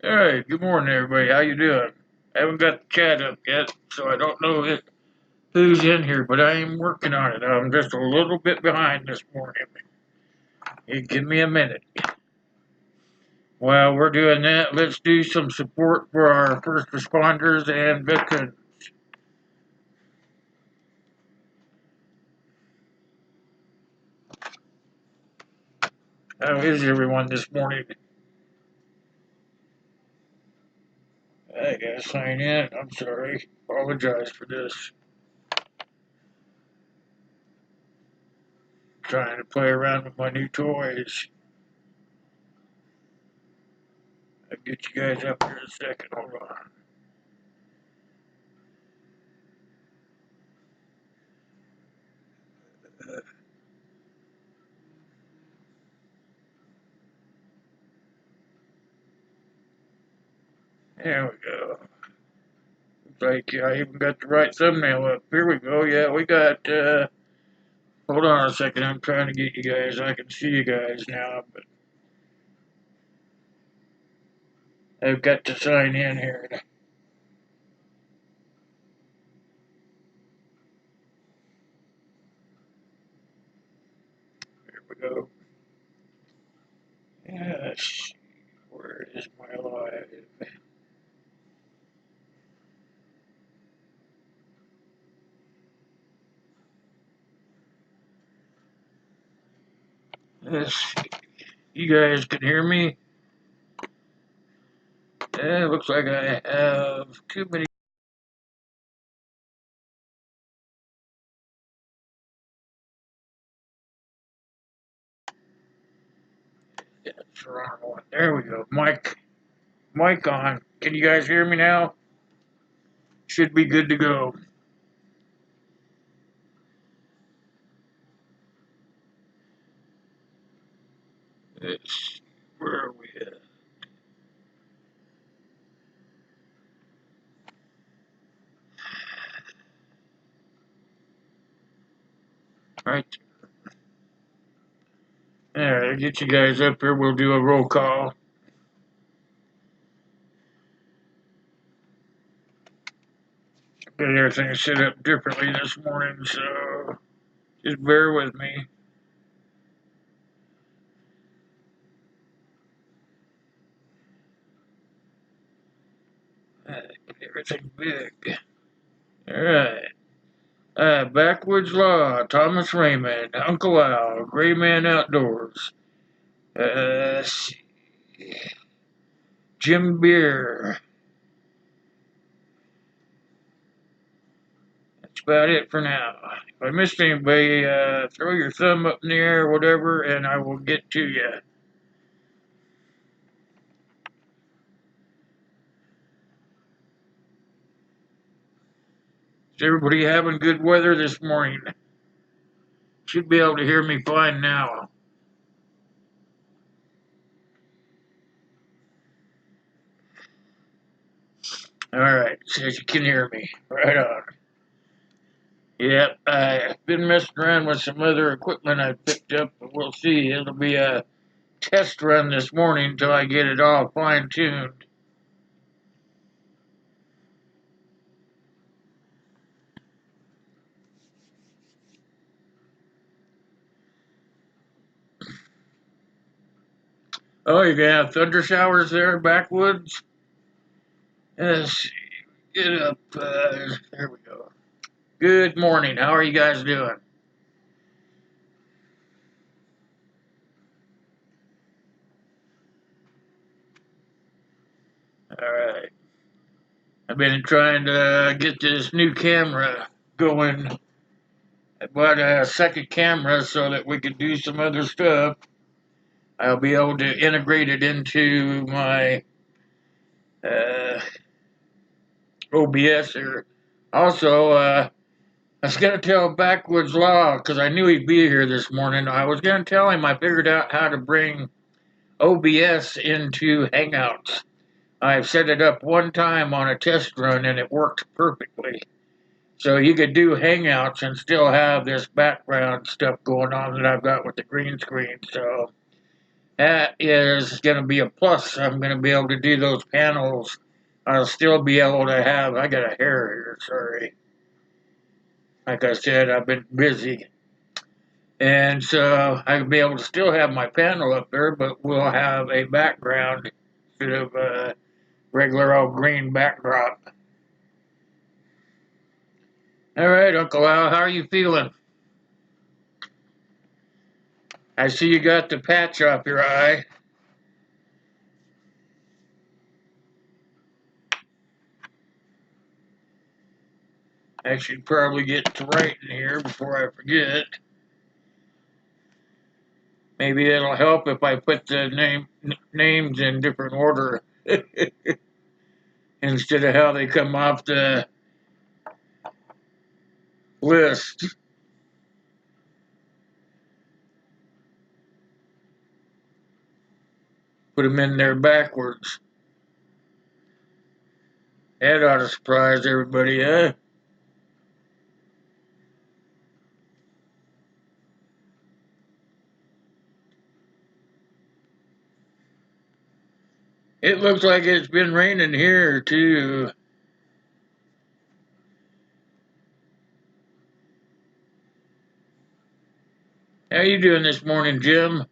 Hey, good morning, everybody. How you doing? I haven't got the chat up yet, so I don't know who's in here, but I am working on it. I'm just a little bit behind this morning. Hey, give me a minute. While we're doing that, let's do some support for our first responders and veterans. How is everyone this morning? I gotta sign in. I'm sorry. Apologize for this. Trying to play around with my new toys. I'll get you guys up here in a second. Hold on. There we go. Like, I even got the right thumbnail up. Here we go. Yeah, we got, hold on a second. I'm trying to get you guys. I can see you guys now, but I've got to sign in here. Here we go. Yes. Where is my live? Yes. You guys can hear me? Yeah, looks like I have too many. That's the wrong one. There we go. Mic on. Can you guys hear me now? Should be good to go. It's, where are we at? Right. Alright, get you guys up here. We'll do a roll call. Got everything set up differently this morning, so just bear with me. Everything big. Alright. Backwoods Law, Thomas Raymond, Uncle Al, Gray Man Outdoors, uh, Jim Beer. That's about it for now. If I missed anybody, throw your thumb up in the air or whatever, and I will get to you. Is everybody having good weather this morning? Should be able to hear me fine now. Alright, says you can hear me. Right on. Yep, I've been messing around with some other equipment I picked up, but we'll see. It'll be a test run this morning until I get it all fine tuned. Oh, you're gonna have thunder showers there in backwoods? Yes, get up. There we go. Good morning. How are you guys doing? All right. I've been trying to get this new camera going. I bought a second camera so that we could do some other stuff. I'll be able to integrate it into my uh, OBS here. Also, I was going to tell Backwoods Law because I knew he'd be here this morning. I was going to tell him I figured out how to bring OBS into Hangouts. I've set it up one time on a test run and it worked perfectly. So you could do Hangouts and still have this background stuff going on that I've got with the green screen. So That is going to be a plus. I'm going to be able to do those panels. I'll still be able to have. I got a hair here, sorry. Like I said, I've been busy. And so I'll be able to still have my panel up there, but we'll have a background instead of a regular old green backdrop. All right, Uncle Al, how are you feeling? I see you got the patch off your eye. I should probably get to writing here before I forget. Maybe it'll help if I put the names in different order instead of how they come off the list. Put them in there backwards. That ought to surprise everybody, huh? It looks like it's been raining here too. How you doing this morning, Jim?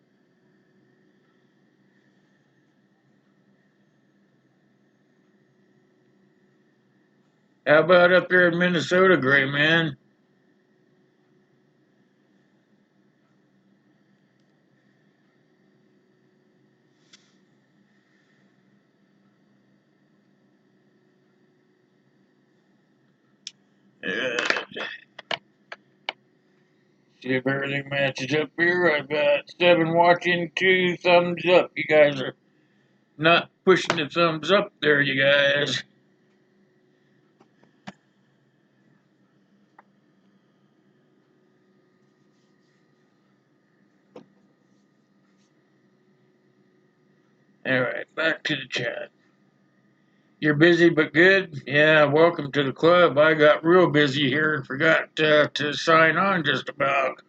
How about up there in Minnesota, Gray Man? See if everything matches up here. I've got 7 watching, 2 thumbs up. You guys are not pushing the thumbs up there, you guys. All right, back to the chat. You're busy but good? Yeah, welcome to the club. I got real busy here and forgot to sign on just about.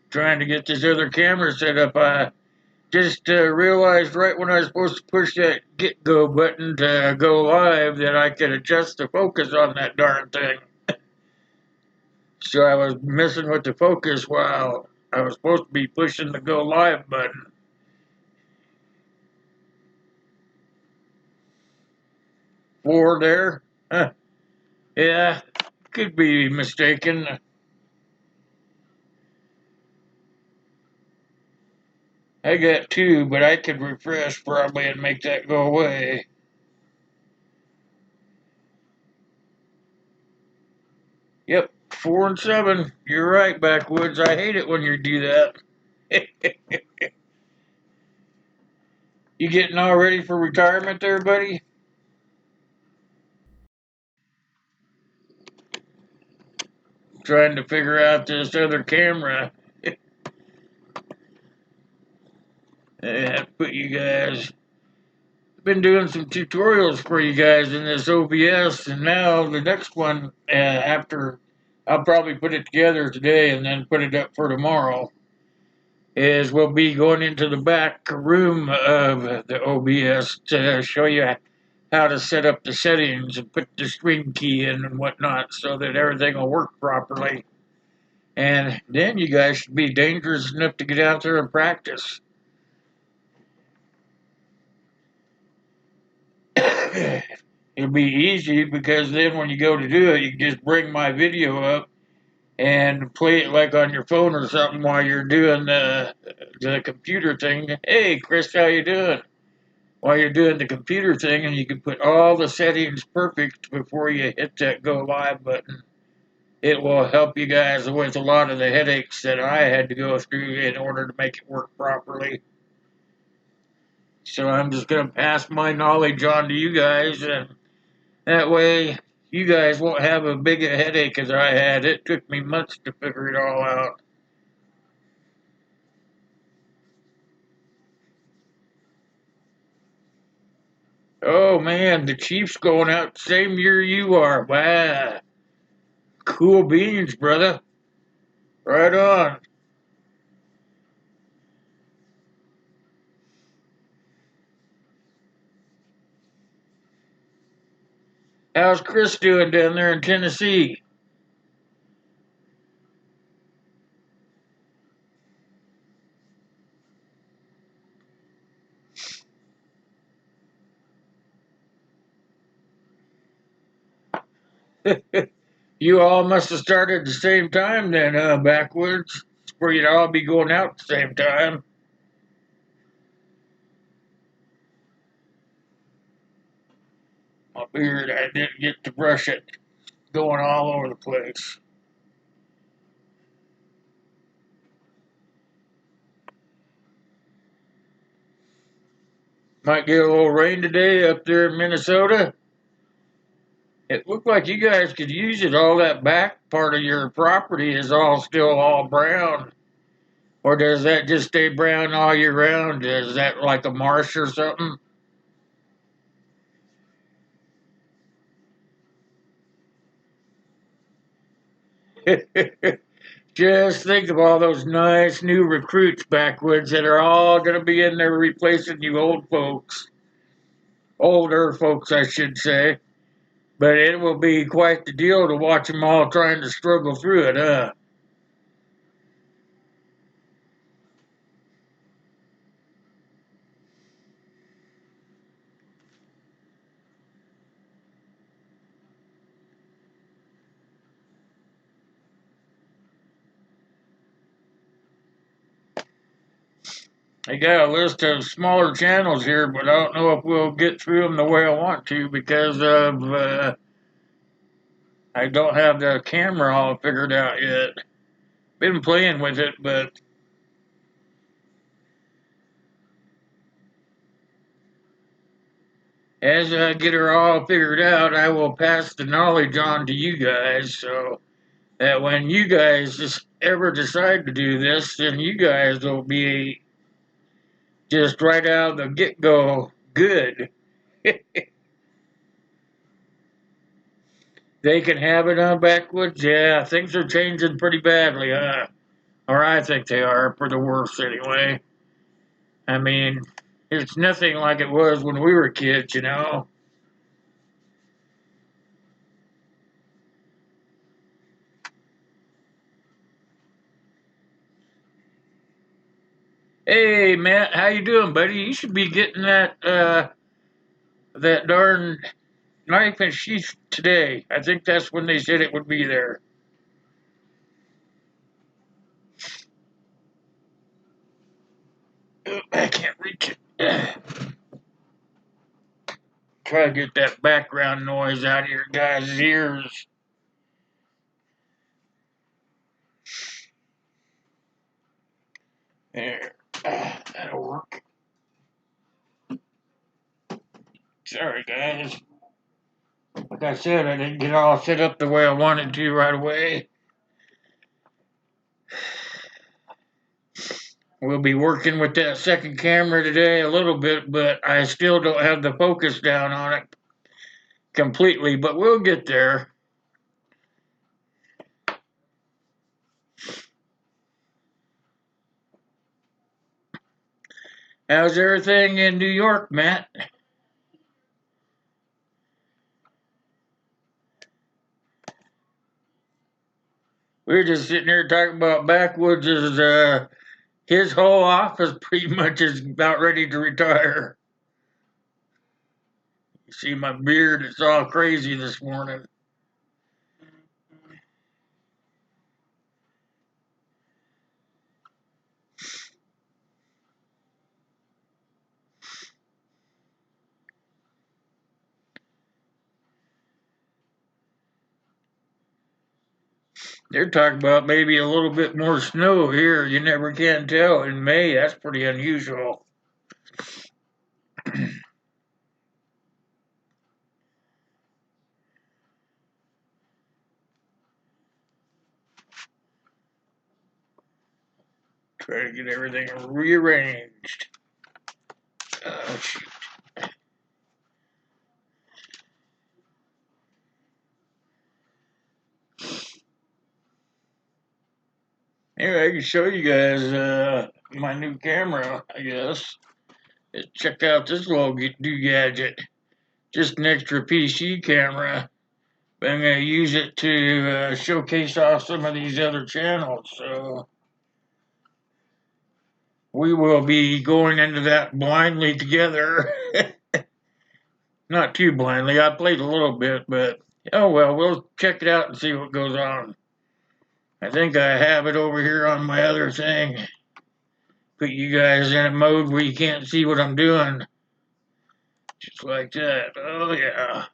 Trying to get this other camera set up. I just realized right when I was supposed to push that get go button to go live that I could adjust the focus on that darn thing. So I was messing with the focus while I was supposed to be pushing the go live button. Four there? Huh. Yeah, could be mistaken. I got 2, but I could refresh probably and make that go away. Yep, 4 and 7. You're right, Backwoods. I hate it when you do that. You getting all ready for retirement there, buddy? Trying to figure out this other camera. I have to put you guys. Been doing some tutorials for you guys in this OBS, and now the next one after I'll probably put it together today and then put it up for tomorrow. Is we'll be going into the back room of the OBS to show you how to set up the settings and put the stream key in and whatnot so that everything will work properly. And then you guys should be dangerous enough to get out there and practice. It'll be easy because then when you go to do it, you just bring my video up and play it like on your phone or something while you're doing the computer thing. Hey, Chris, how you doing? While you're doing the computer thing, and you can put all the settings perfect before you hit that go live button. It will help you guys with a lot of the headaches that I had to go through in order to make it work properly. So I'm just going to pass my knowledge on to you guys, and that way you guys won't have as big a headache as I had. It took me months to figure it all out. Oh man, the Chiefs going out the same year you are. Wow. Cool beans, brother. Right on. How's Chris doing down there in Tennessee? You all must have started at the same time then, backwards. For you'd all be going out at the same time. My beard, I didn't get to brush it. Going all over the place. Might get a little rain today up there in Minnesota. It looked like you guys could use it. All that back part of your property is all still all brown. Or does that just stay brown all year round? Is that like a marsh or something? Just think of all those nice new recruits backwoods that are all going to be in there replacing you old folks. Older folks, I should say. But it will be quite the deal to watch them all trying to struggle through it, huh? I got a list of smaller channels here, but I don't know if we'll get through them the way I want to because of I don't have the camera all figured out yet. Been playing with it, but as I get her all figured out, I will pass the knowledge on to you guys so that when you guys just ever decide to do this, then you guys will be just right out of the get go good. They can have it on backwoods. Yeah, things are changing pretty badly, huh? Or I think they are, for the worse anyway. I mean, it's nothing like it was when we were kids, you know? Hey, Matt, how you doing, buddy? You should be getting that darn knife and sheath today. I think that's when they said it would be there. I can't reach it. Try to get that background noise out of your guys' ears. There. That'll work. Sorry, guys. Like I said, I didn't get all set up the way I wanted to right away. We'll be working with that second camera today a little bit, but I still don't have the focus down on it completely, but we'll get there. How's everything in New York, Matt? We were just sitting here talking about backwoods as his whole office pretty much is about ready to retire. You see my beard, it's all crazy this morning. They're talking about maybe a little bit more snow here. You never can tell. In May, that's pretty unusual. Try to get everything rearranged. Oh, shoot. Anyway, I can show you guys my new camera, I guess. Check out this little do gadget. Just an extra PC camera. But I'm going to use it to showcase off some of these other channels. So we will be going into that blindly together. Not too blindly. I played a little bit, but oh well, we'll check it out and see what goes on. I think I have it over here on my other thing. Put you guys in a mode where you can't see what I'm doing. Just like that. Oh yeah.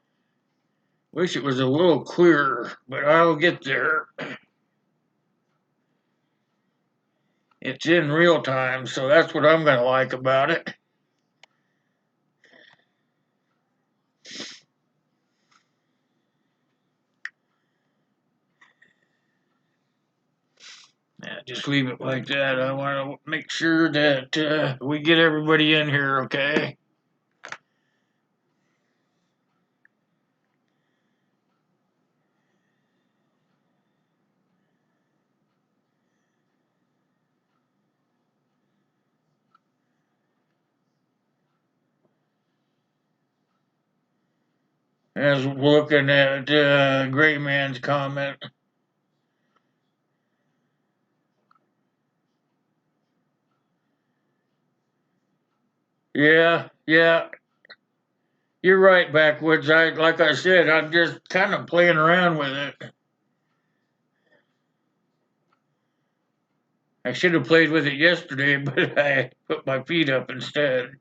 Wish it was a little clearer, but I'll get there. It's in real time, so that's what I'm going to like about it. Yeah, just leave it like that. I want to make sure that we get everybody in here, okay? As looking at Gray Man's comment. Yeah, yeah, you're right, Backwoods. Like I said, I'm just kind of playing around with it. I should have played with it yesterday, but I put my feet up instead.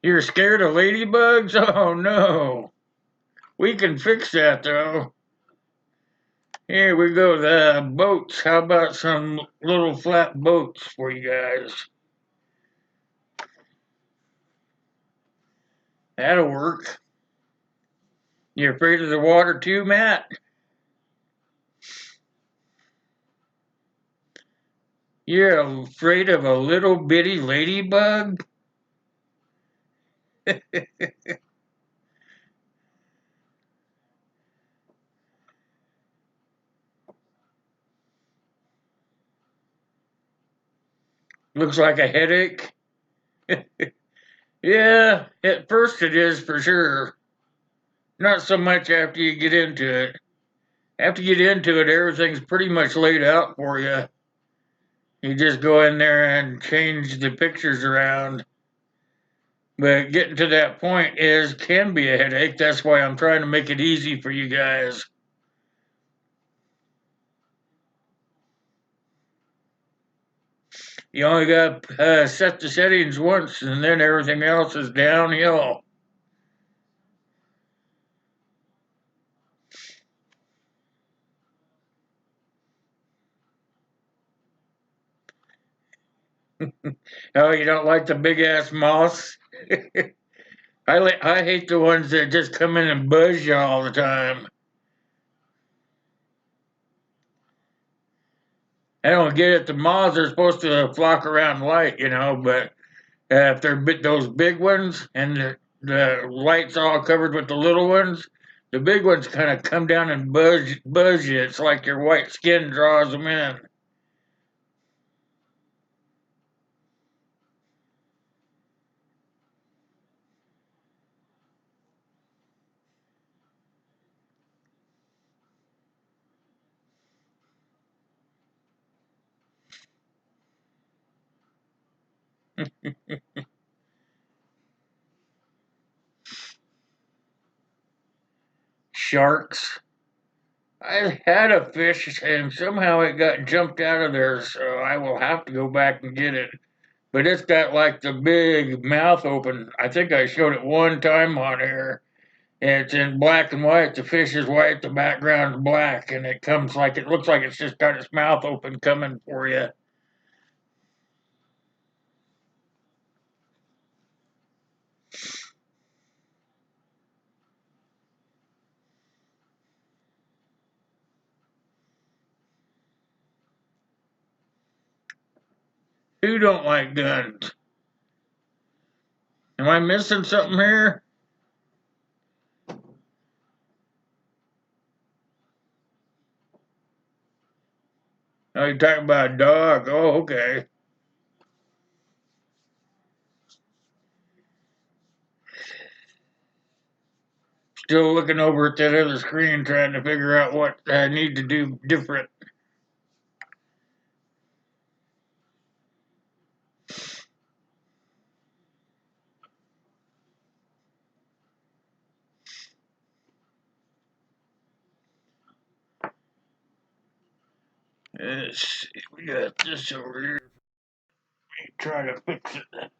You're scared of ladybugs? Oh no. We can fix that though. Here we go, the boats. How about some little flat boats for you guys? That'll work. You afraid of the water too, Matt? You're afraid of a little bitty ladybug? Looks like a headache. Yeah, at first it is for sure. Not so much after you get into it. After you get into it, everything's pretty much laid out for you. You just go in there and change the pictures around. But getting to that point can be a headache. That's why I'm trying to make it easy for you guys. You only got to set the settings once, and then everything else is downhill. Oh, you don't like the big ass moths? I hate the ones that just come in and buzz you all the time. I don't get it. The moths are supposed to flock around light, but if they're those big ones and the light's all covered with the little ones, the big ones kind of come down and buzz you. It's like your white skin draws them in. Sharks. I had a fish and somehow it got jumped out of there, so I will have to go back and get it. But it's got like the big mouth open. I think I showed it one time on here. And it's in black and white. The fish is white, the background's black, and it looks like it's just got its mouth open coming for you. Who don't like guns? Am I missing something here? Oh, you're talking about a dog? Oh, okay. Still looking over at that other screen trying to figure out what I need to do different. Let's see, we got this over here. Let me try to fix it.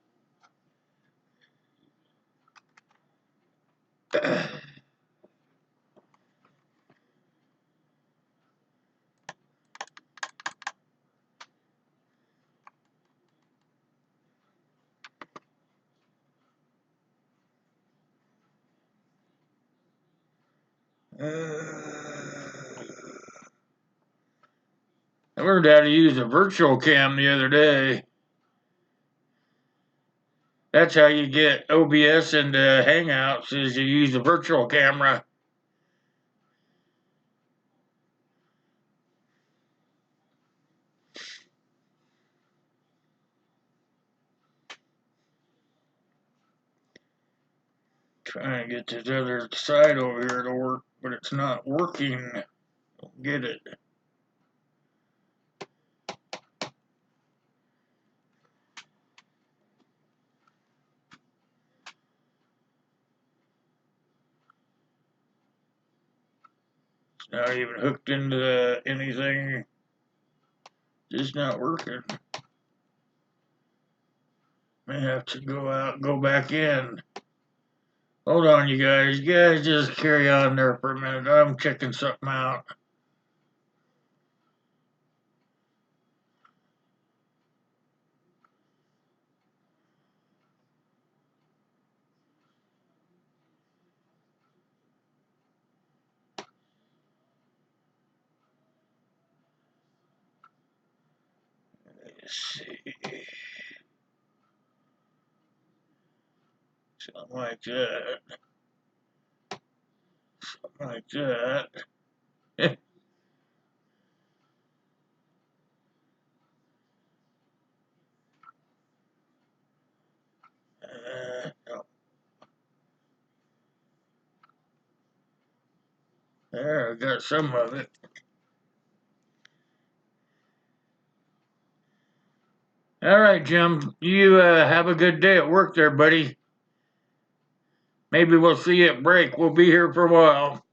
I learned how to use a virtual cam the other day. That's how you get OBS into Hangouts is you use a virtual camera. Trying to get this other side over here to work, but it's not working. Don't get it. It's not even hooked into anything. Just not working. May have to go out, go back in. Hold on, you guys. You guys just carry on there for a minute. I'm checking something out. Let's see. Something like that. Something like that. No. There, I got some of it. All right, Jim. You have a good day at work there, buddy. Maybe we'll see you at break. We'll be here for a while.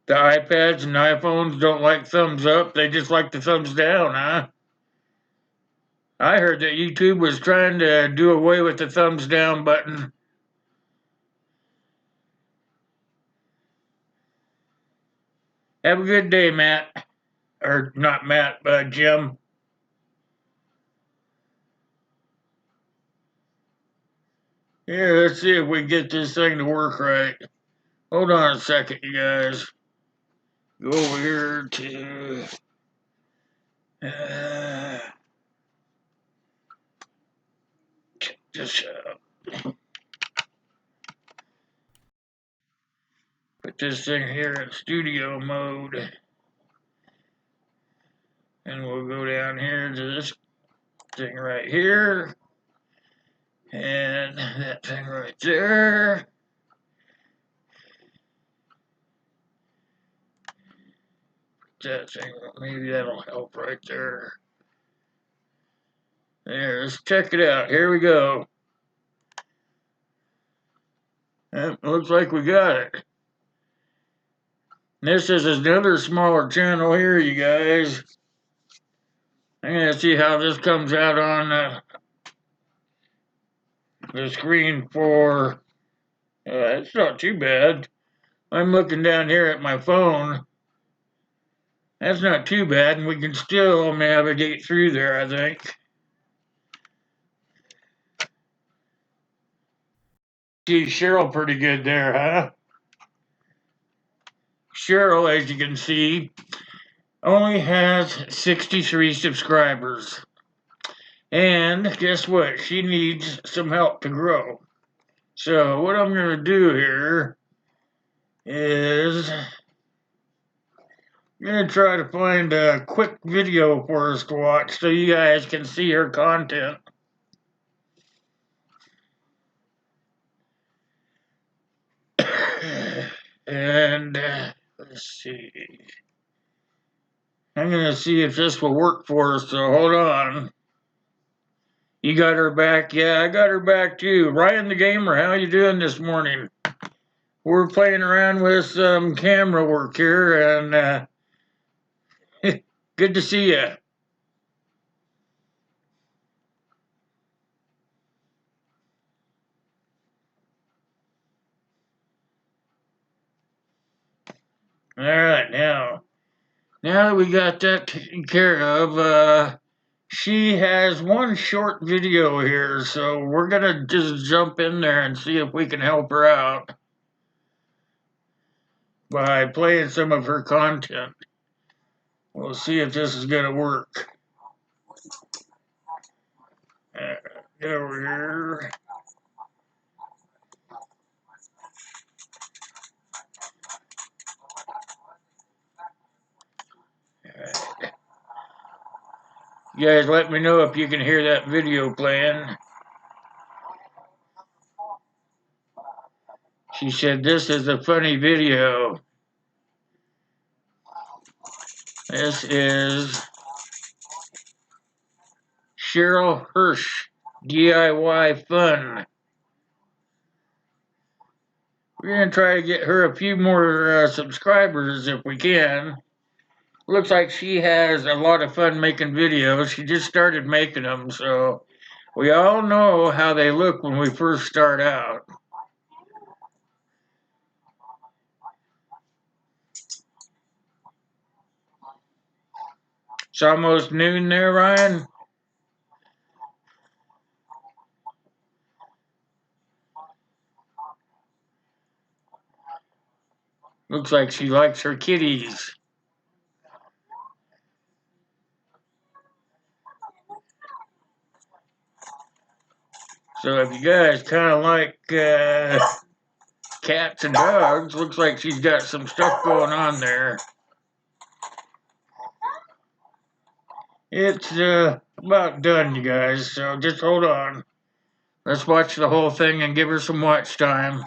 The iPads and iPhones don't like thumbs up. They just like the thumbs down, huh? I heard that YouTube was trying to do away with the thumbs down button. Have a good day, Matt. Or not Matt, Jim. Yeah, let's see if we can get this thing to work right. Hold on a second, you guys. Go over here to. Uh, check this out. Put this thing here in studio mode. And we'll go down here to this thing right here. And that thing right there. That thing, maybe that'll help right there. There, let's check it out. Here we go. Yep, looks like we got it. This is another smaller channel here, you guys. I'm gonna see how this comes out on the screen for. It's not too bad. I'm looking down here at my phone. That's not too bad, and we can still navigate through there, I think. See Cheryl pretty good there, huh? Cheryl, as you can see, only has 63 subscribers. And guess what? She needs some help to grow. So what I'm going to do here is I'm going to try to find a quick video for us to watch so you guys can see her content. And let's see. I'm going to see if this will work for us, so hold on. You got her back? Yeah, I got her back too. Ryan the Gamer, how you doing this morning? We're playing around with some camera work here, and good to see you. All right, now that we got that taken care of, she has one short video here, so we're gonna just jump in there and see if we can help her out by playing some of her content. We'll see if this is gonna work. Get over here. You guys let me know if you can hear that video playing. She said, "This is a funny video." This is Cheryl Hirsch, DIY Fun. We're going to try to get her a few more subscribers if we can. Looks like she has a lot of fun making videos. She just started making them, so we all know how they look when we first start out. It's almost noon there, Ryan. Looks like she likes her kitties. So if you guys kind of like cats and dogs, looks like she's got some stuff going on there. It's about done, you guys, so just hold on. Let's watch the whole thing and give her some watch time.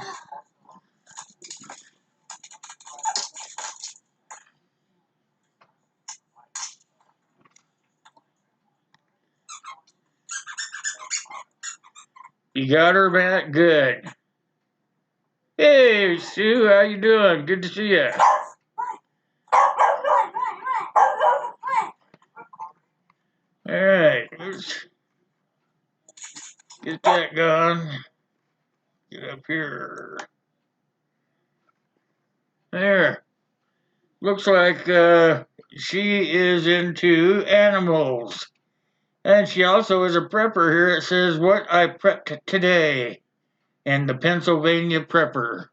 You got her back? Good. Hey, Sue, how you doing? Good to see you. All right, let's get that going. Get up here. There. Looks like she is into animals. And she also is a prepper here. It says, "What I prepped today," and the Pennsylvania prepper.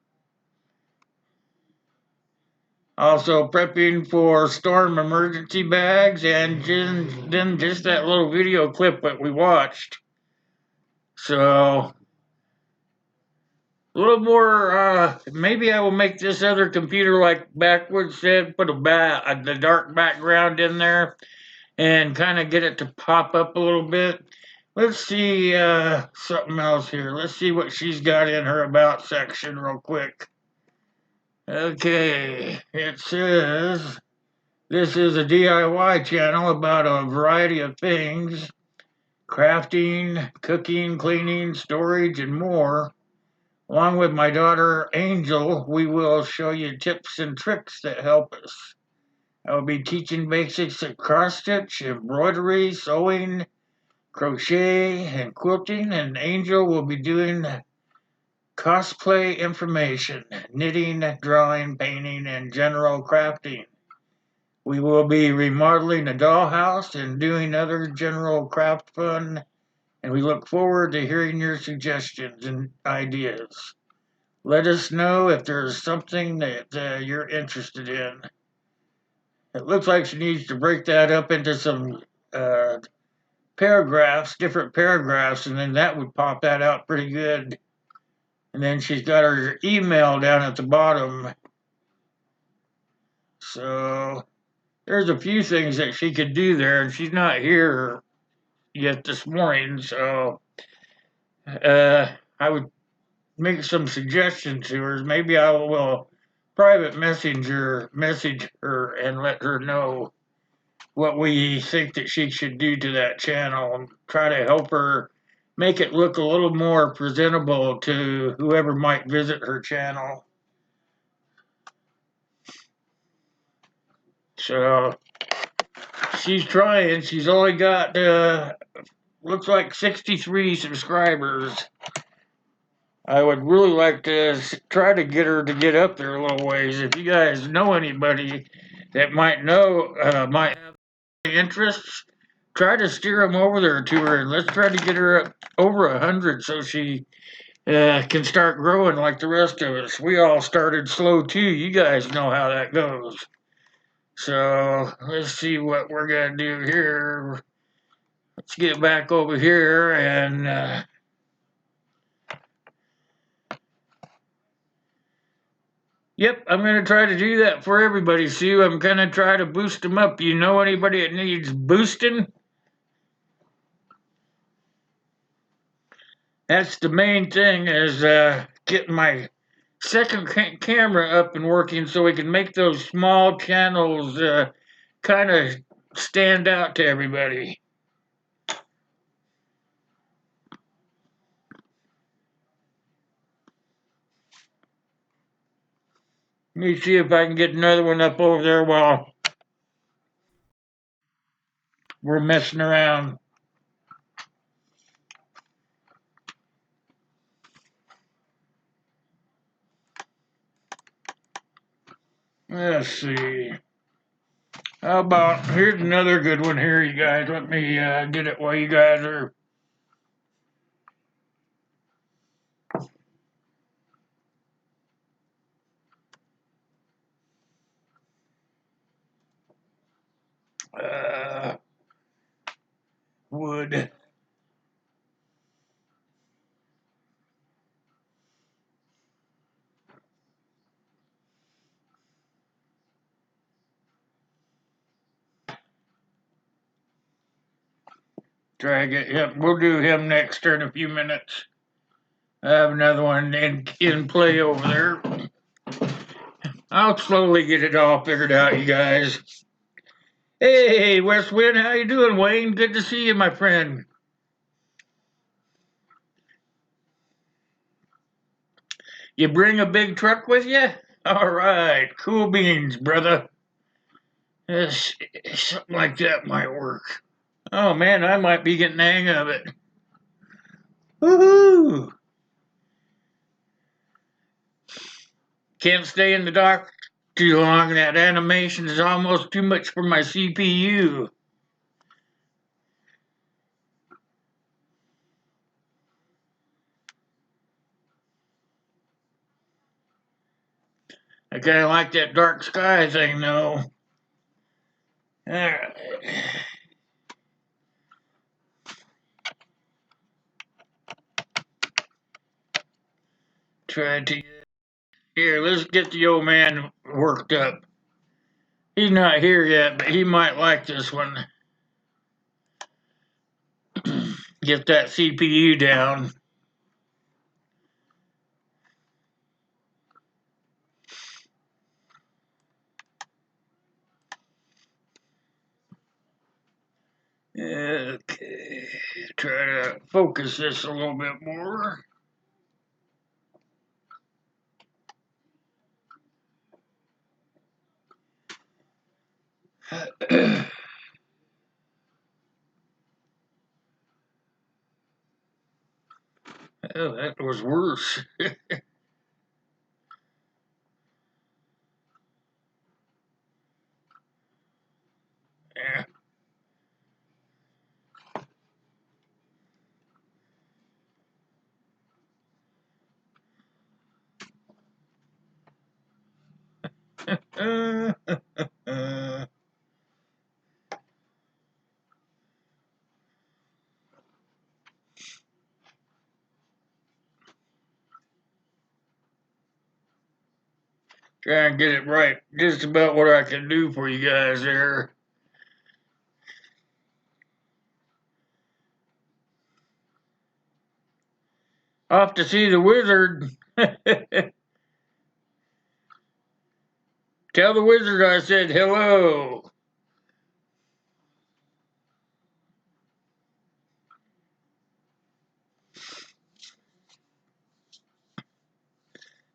Also prepping for storm emergency bags, and then just that little video clip that we watched. So a little more. Maybe I will make this other computer like backwards said. Put the dark background in there, and kind of get it to pop up a little bit. Let's see something else here. Let's see what she's got in her about section real quick. Okay, it says this is a DIY channel about a variety of things: crafting, cooking, cleaning, storage, and more. Along with my daughter Angel, we will show you tips and tricks that help us. I will be teaching basics of cross stitch, embroidery, sewing, crochet, and quilting, and Angel will be doing cosplay information, knitting, drawing, painting, and general crafting. We will be remodeling a dollhouse and doing other general craft fun, and we look forward to hearing your suggestions and ideas. Let us know if there's something that you're interested in. It looks like she needs to break that up into some paragraphs, different paragraphs, and then that would pop that out pretty good. And then she's got her email down at the bottom. So there's a few things that she could do there, and she's not here yet this morning. So I would make some suggestions to her. Maybe I will private message her and let her know what we think that she should do to that channel and try to help her make it look a little more presentable to whoever might visit her channel. So she's trying. She's only got looks like 63 subscribers. I would really like to try to get her to get up there a little ways. If you guys know anybody that might have interests, try to steer them over there to her, and let's try to get her up over 100 so she can start growing like the rest of us. We all started slow too. You guys know how that goes. So let's see what we're gonna do here. Let's get back over here and yep, I'm gonna try to do that for everybody, Sue. I'm gonna try to boost them up. You know anybody that needs boosting? That's the main thing is getting my second camera up and working so we can make those small channels kind of stand out to everybody. Let me see if I can get another one up over there while we're messing around. Let's see. How about here's another good one here, you guys. Let me get it while you guys are. Uh, wood. Try to get him. We'll do him next in a few minutes. I have another one in play over there. I'll slowly get it all figured out, you guys. Hey, West Wind, how you doing, Wayne? Good to see you, my friend. You bring a big truck with you? All right, cool beans, brother. Yes, something like that might work. Oh man, I might be getting the hang of it. Woohoo! Can't stay in the dark too long. That animation is almost too much for my CPU. I kind of like that dark sky thing, though. All right. Try to here. Let's get the old man worked up. He's not here yet, but he might like this one. Get that CPU down. Okay, try to focus this a little bit more. Oh, that was worse. Yeah. Uh, Try and get it right. Just about what I can do for you guys there. Off to see the wizard. Tell the wizard I said hello.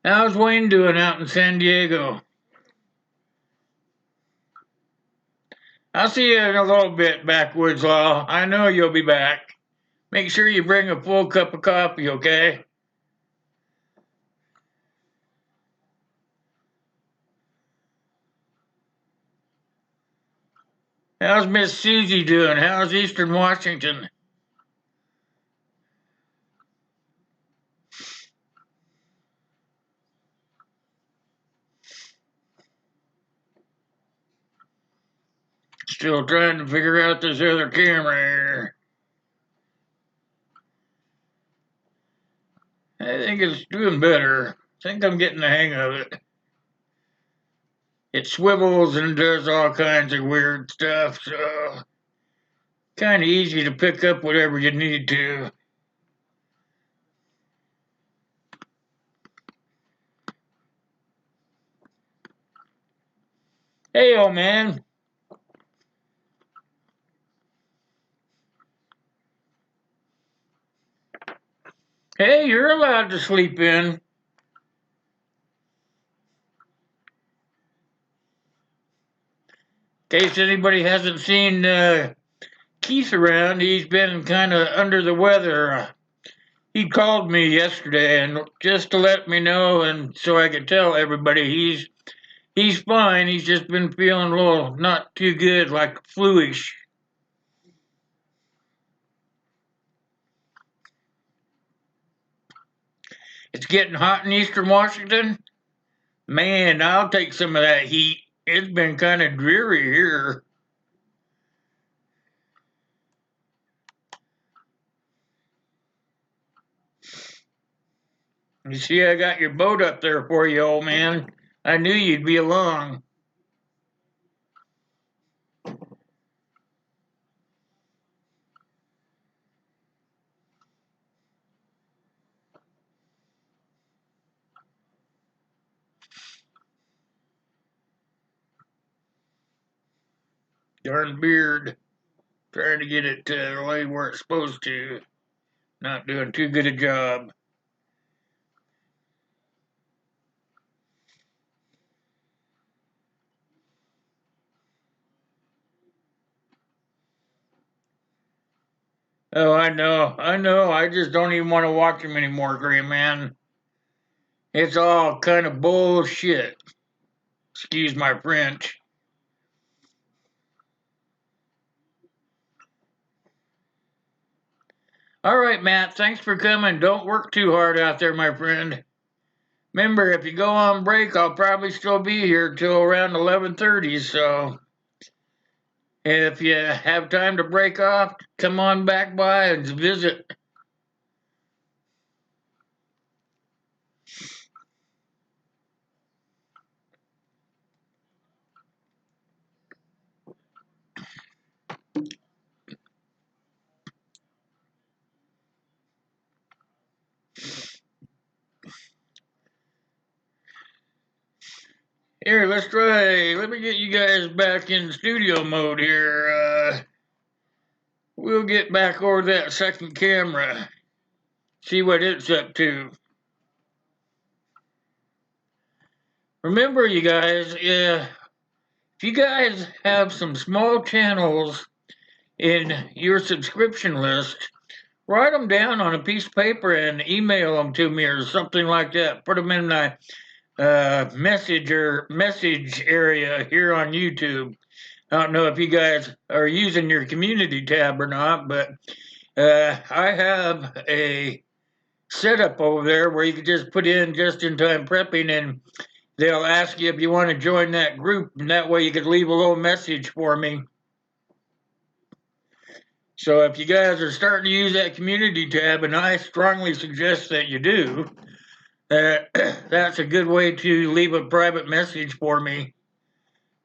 How's Wayne doing out in San Diego? I'll see you in a little bit, Backwoods Law. I know you'll be back. Make sure you bring a full cup of coffee, okay? How's Miss Susie doing? How's Eastern Washington? Still trying to figure out this other camera here. I think it's doing better. I think I'm getting the hang of it. It swivels and does all kinds of weird stuff, so kind of easy to pick up whatever you need to. Hey, old man. Hey, you're allowed to sleep in. In case anybody hasn't seen Keith around, he's been kind of under the weather. He called me yesterday and just to let me know and so I could tell everybody he's fine. He's just been feeling a little not too good, like fluish. It's getting hot in Eastern Washington. Man, I'll take some of that heat. It's been kind of dreary here. You see, I got your boat up there for you, old man. I knew you'd be along. Darn beard. Trying to get it the way where it's supposed to. Not doing too good a job. Oh, I know. I know. I just don't even want to watch him anymore, Gray Man. It's all kind of bullshit. Excuse my French. All right, Matt. Thanks for coming. Don't work too hard out there, my friend. Remember, if you go on break, I'll probably still be here till around 11:30. So if you have time to break off, come on back by and visit. Here, let's try. Let me get you guys back in studio mode here. We'll get back over that second camera. See what it's up to. Remember, you guys, if you guys have some small channels in your subscription list, write them down on a piece of paper and email them to me or something like that. Put them in my message area here on YouTube. I don't know if you guys are using your community tab or not, but I have a setup over there where you can just put in just in time prepping and they'll ask you if you want to join that group, and that way you could leave a little message for me. So if you guys are starting to use that community tab, and I strongly suggest that you do, That's a good way to leave a private message for me.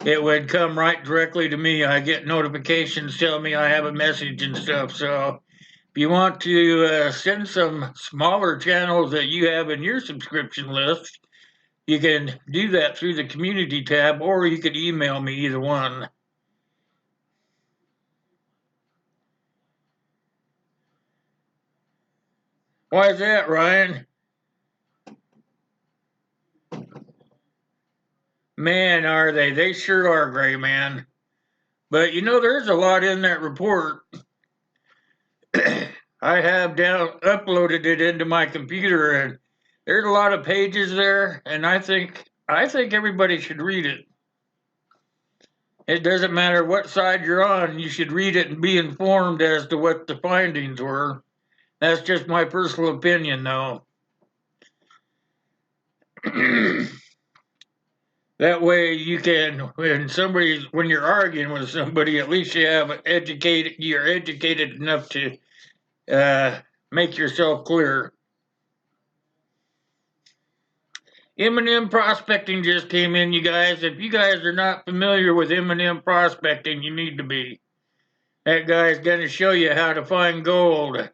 It would come right directly to me. I get notifications telling me I have a message and stuff. So if you want to send some smaller channels that you have in your subscription list, you can do that through the community tab, or you could email me, either one. Why is that, Ryan? Man, are they? They sure are, Gray Man. But you know, there's a lot in that report. I have down uploaded it into my computer, and there's a lot of pages there, and I think everybody should read it. It doesn't matter what side you're on, you should read it and be informed as to what the findings were. That's just my personal opinion, though. That way you can, when you're arguing with somebody, at least you're educated enough to uh, make yourself clear. M&M prospecting just came in, you guys. If you guys are not familiar with M&M prospecting, you need to be. That guy's going to show you how to find gold.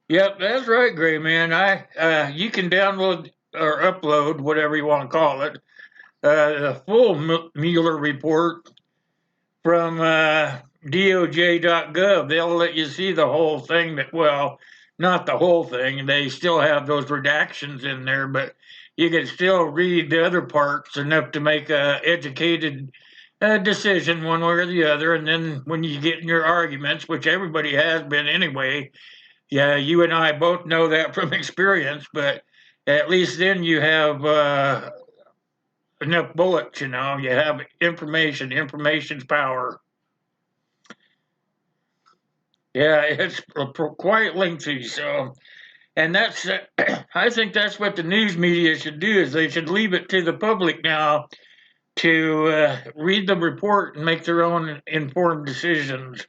Yep, that's right, Gray Man. You can download or upload, whatever you want to call it, the full Mueller report from DOJ.gov. They'll let you see the whole thing. Well, not the whole thing. They still have those redactions in there, but you can still read the other parts enough to make a educated decision one way or the other. And then when you get in your arguments, which everybody has been anyway, yeah, you and I both know that from experience, but at least then you have enough bullets, you have information. Information's power. Yeah, it's quite lengthy. So, and that's, I think that's what the news media should do, is they should leave it to the public now to read the report and make their own informed decisions.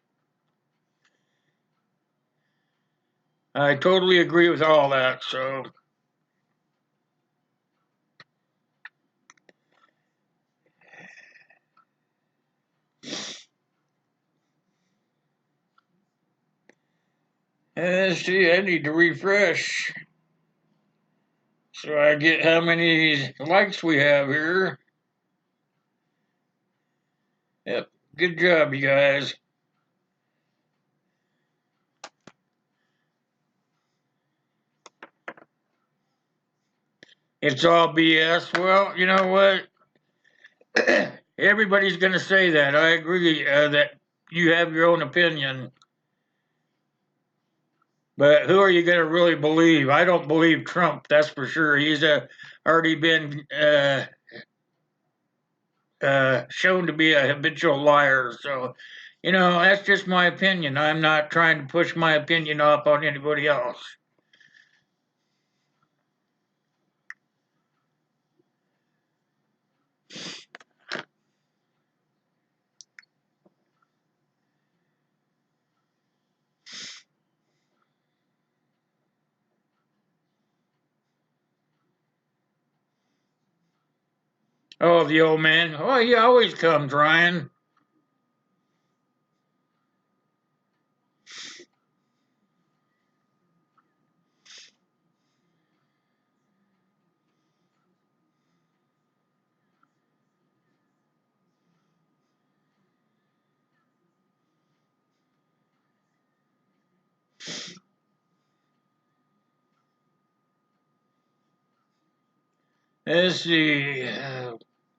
I totally agree with all that. So, let's see, I need to refresh so I get how many likes we have here. Yep, good job, you guys. It's all BS. Well, you know what? Everybody's going to say that. I agree that you have your own opinion, but who are you going to really believe? I don't believe Trump. That's for sure. He's already been shown to be a habitual liar. So, that's just my opinion. I'm not trying to push my opinion off on anybody else. Oh, the old man. Oh, he always comes, Ryan. Let's see.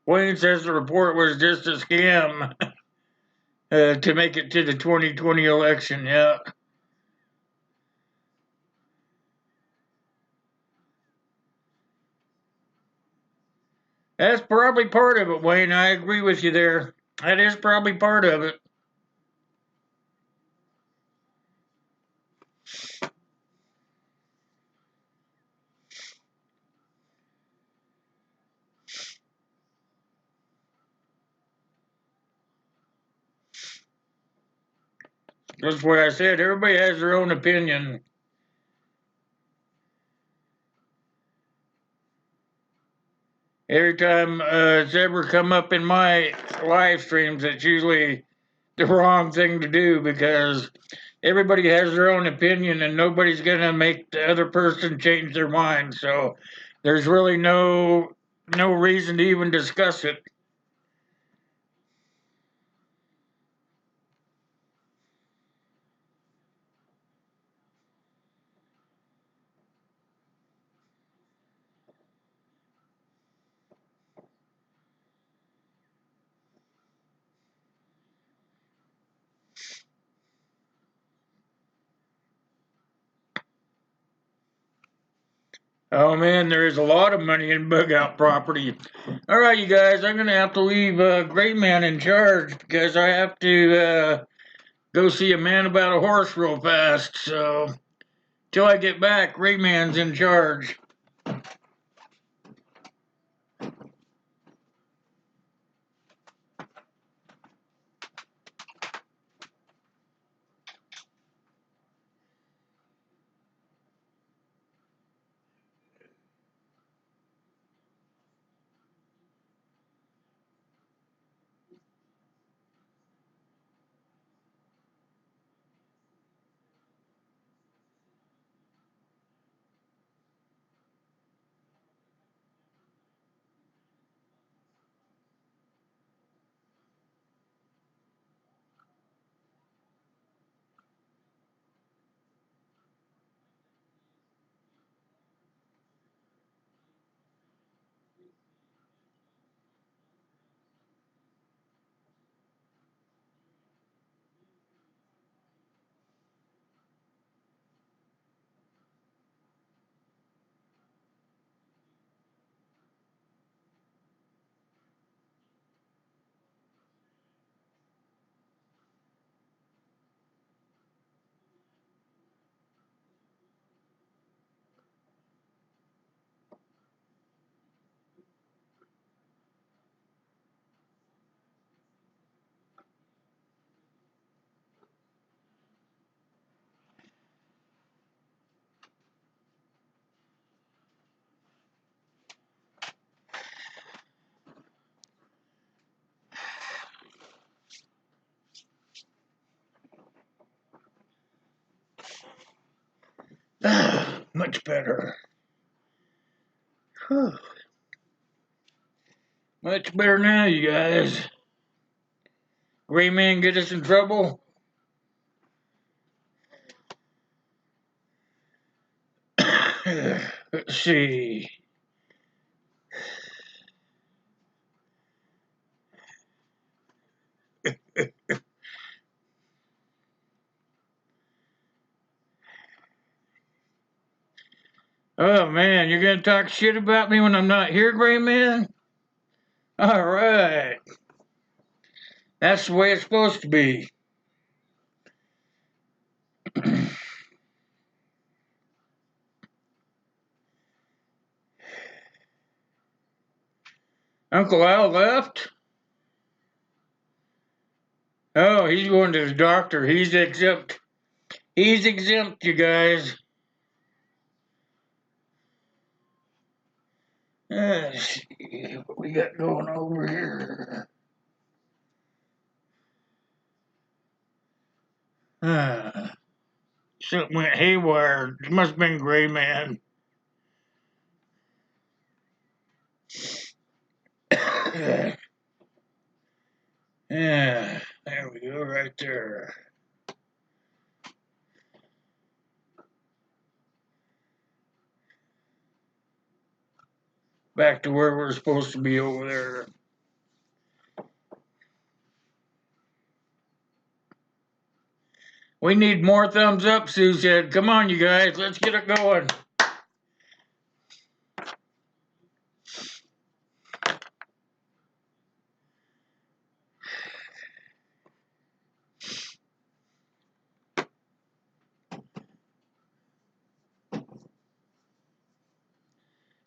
Wayne says the report was just a scam to make it to the 2020 election. Yeah, that's probably part of it, Wayne. I agree with you there. That is probably part of it. That's what I said. Everybody has their own opinion. Every time it's ever come up in my live streams, it's usually the wrong thing to do because everybody has their own opinion and nobody's going to make the other person change their mind. So there's really no reason to even discuss it. Oh man, there is a lot of money in bug out property. All right, you guys, I'm gonna have to leave Gray Man in charge because I have to go see a man about a horse real fast. So till I get back, Gray Man's in charge. Much better. Whew. Much better now, you guys. Gray Man get us in trouble? Let's see. Oh man, you're gonna talk shit about me when I'm not here, Gray Man? Alright. That's the way it's supposed to be. Uncle Al left? Oh, he's going to the doctor. He's exempt. He's exempt, you guys. Let's see what we got going over here. Something went haywire. It must have been Gray Man. Yeah, there we go, right there. Back to where we're supposed to be over there. We need more thumbs up, Sue said. Come on, you guys, let's get it going.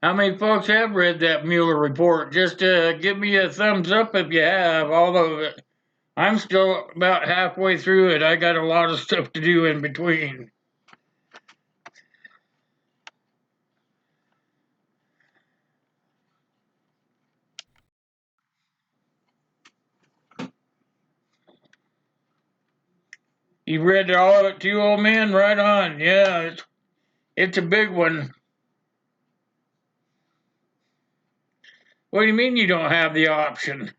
How many folks have read that Mueller report? Just give me a thumbs up if you have all of it. I'm still about halfway through it. I got a lot of stuff to do in between. You read all of it too, old man? Right on. Yeah, it's a big one. What do you mean you don't have the option?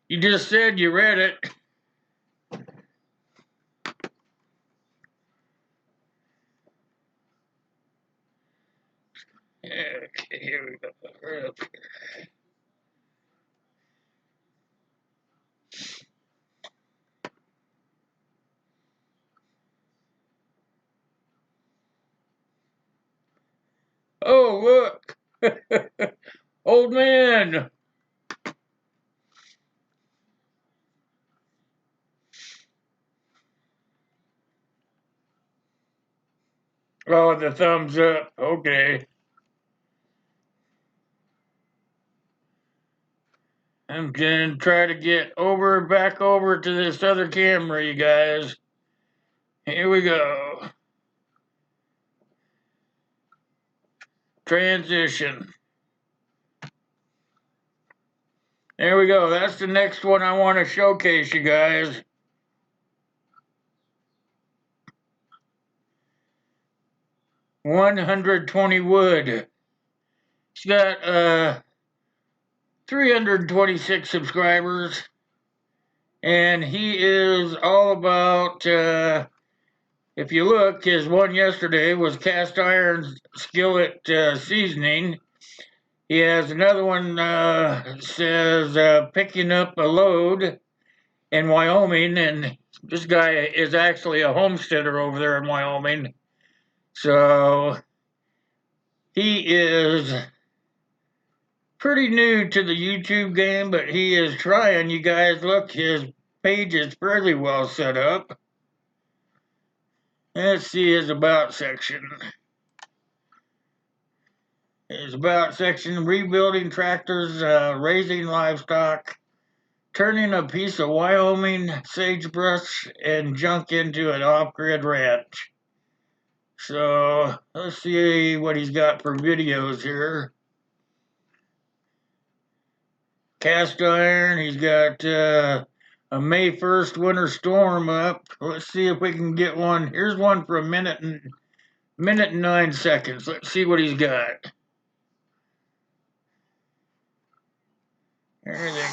You just said you read it. Okay, here we go. Right up here. Oh, look. Old man. Oh, the thumbs up. Okay. I'm gonna try to get back over to this other camera, you guys. Here we go. Transition. There we go. That's the next one I want to showcase, you guys. 120 wood. He's got 326 subscribers, and he is all about. If you look, his one yesterday was cast iron skillet seasoning. He has another one says picking up a load in Wyoming, and this guy is actually a homesteader over there in Wyoming. So he is pretty new to the YouTube game, but he is trying. You guys look, his page is fairly well set up. Let's see his about section. His about section: rebuilding tractors, raising livestock, turning a piece of Wyoming sagebrush and junk into an off-grid ranch. So let's see what he's got for videos here. Cast iron. He's got a May 1st winter storm up. Let's see if we can get one. Here's one for a minute and 9 seconds. Let's see what he's got. Everything.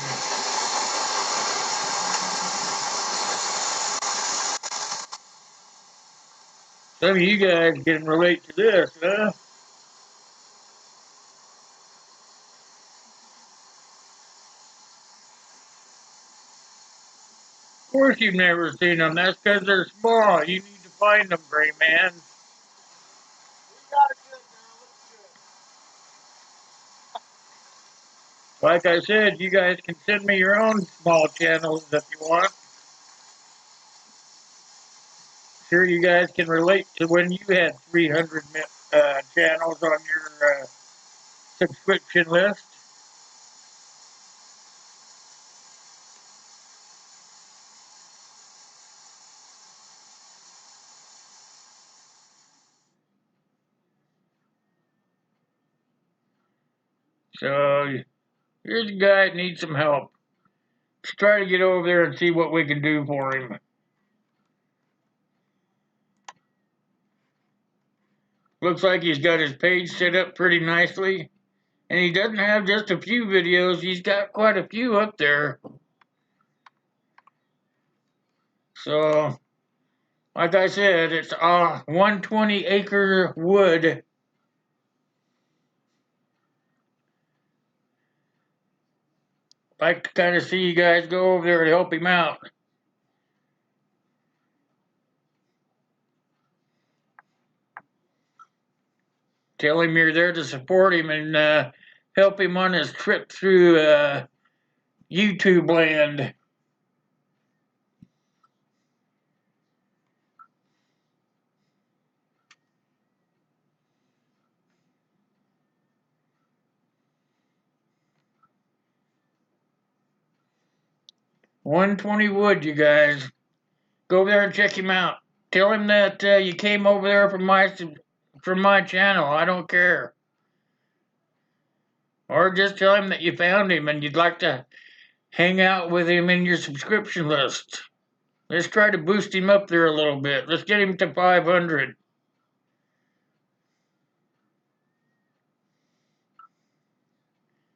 Some of you guys can relate to this, huh? Of course you've never seen them. That's because they're small. You need to find them, Gray Man. Like I said, you guys can send me your own small channels if you want. Sure, you guys can relate to when you had 300 channels on your subscription list. So here's a guy that needs some help. Let's try to get over there and see what we can do for him. Looks like he's got his page set up pretty nicely. And he doesn't have just a few videos, he's got quite a few up there. So, like I said, it's 120-acre wood. Like to kind of see you guys go over there and help him out. Tell him you're there to support him and help him on his trip through YouTube land. 120 Wood, you guys. Go over there and check him out. Tell him that you came over there from my channel. I don't care. Or just tell him that you found him and you'd like to hang out with him in your subscription list. Let's try to boost him up there a little bit. Let's get him to 500.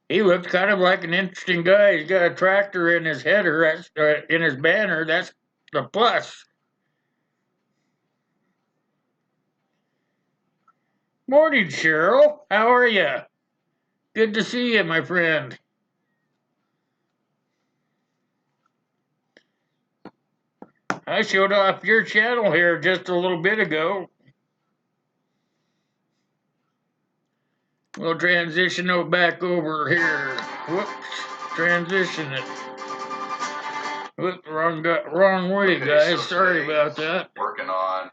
He looks kind of like an interesting guy. He's got a tractor in his header, in his banner. That's the plus. Morning, Cheryl. How are you? Good to see you, my friend. I showed off your channel here just a little bit ago. We'll transition it back over here. Whoops. Transition it. Whoops, wrong way, guys. Sorry about that. Working on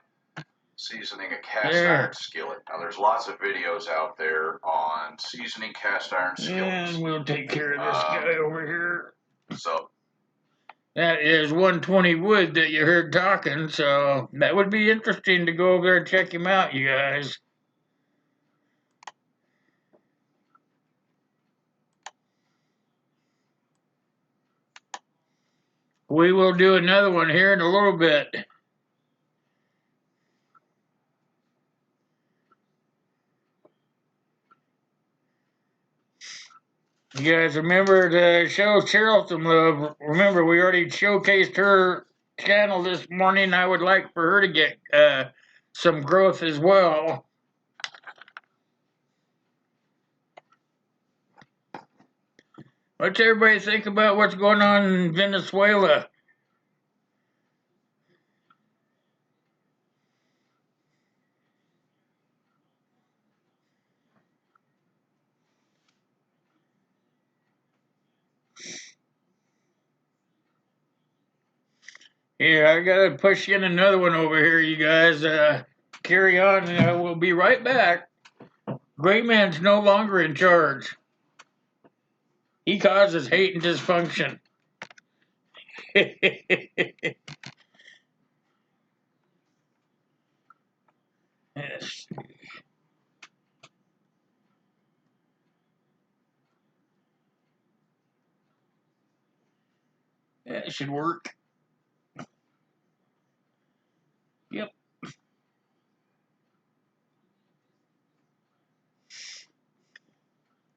seasoning a cast iron skillet. Now, there's lots of videos out there on seasoning cast iron skillets. And we'll take care of this guy over here. So that is 120 Wood that you heard talking, so that would be interesting to go over there and check him out, you guys. We will do another one here in a little bit. You guys remember to show Cheryl some love. Remember, we already showcased her channel this morning. I would like for her to get some growth as well. What's everybody think about what's going on in Venezuela? Yeah, I gotta push in another one over here, you guys. Carry on, and we'll be right back. Great Man's no longer in charge. He causes hate and dysfunction. Yes. That should work. Yep.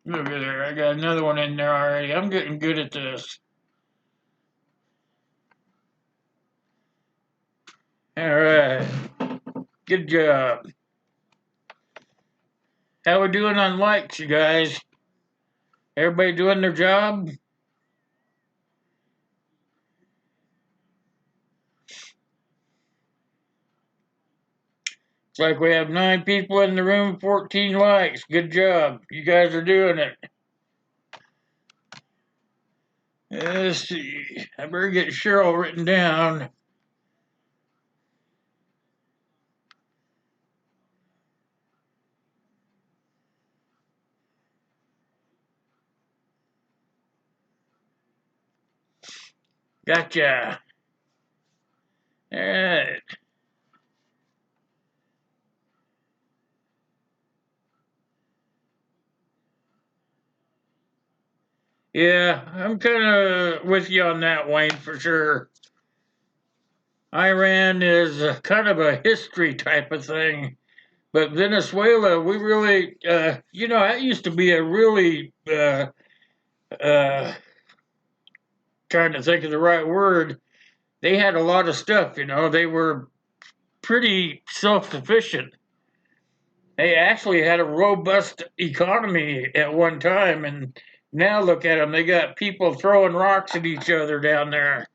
Look at there. I got another one in there already. I'm getting good at this. All right. Good job. How we doing on likes, you guys? Everybody doing their job? It's like we have 9 people in the room, 14 likes. Good job. You guys are doing it. Let's see. I better get Cheryl written down. Gotcha. All right. Yeah, I'm kind of with you on that, Wayne, for sure. Iran is kind of a history type of thing. But Venezuela, we really, that used to be a really, uh, trying to think of the right word. They had a lot of stuff, they were pretty self sufficient. They actually had a robust economy at one time, and now look at them. They got people throwing rocks at each other down there.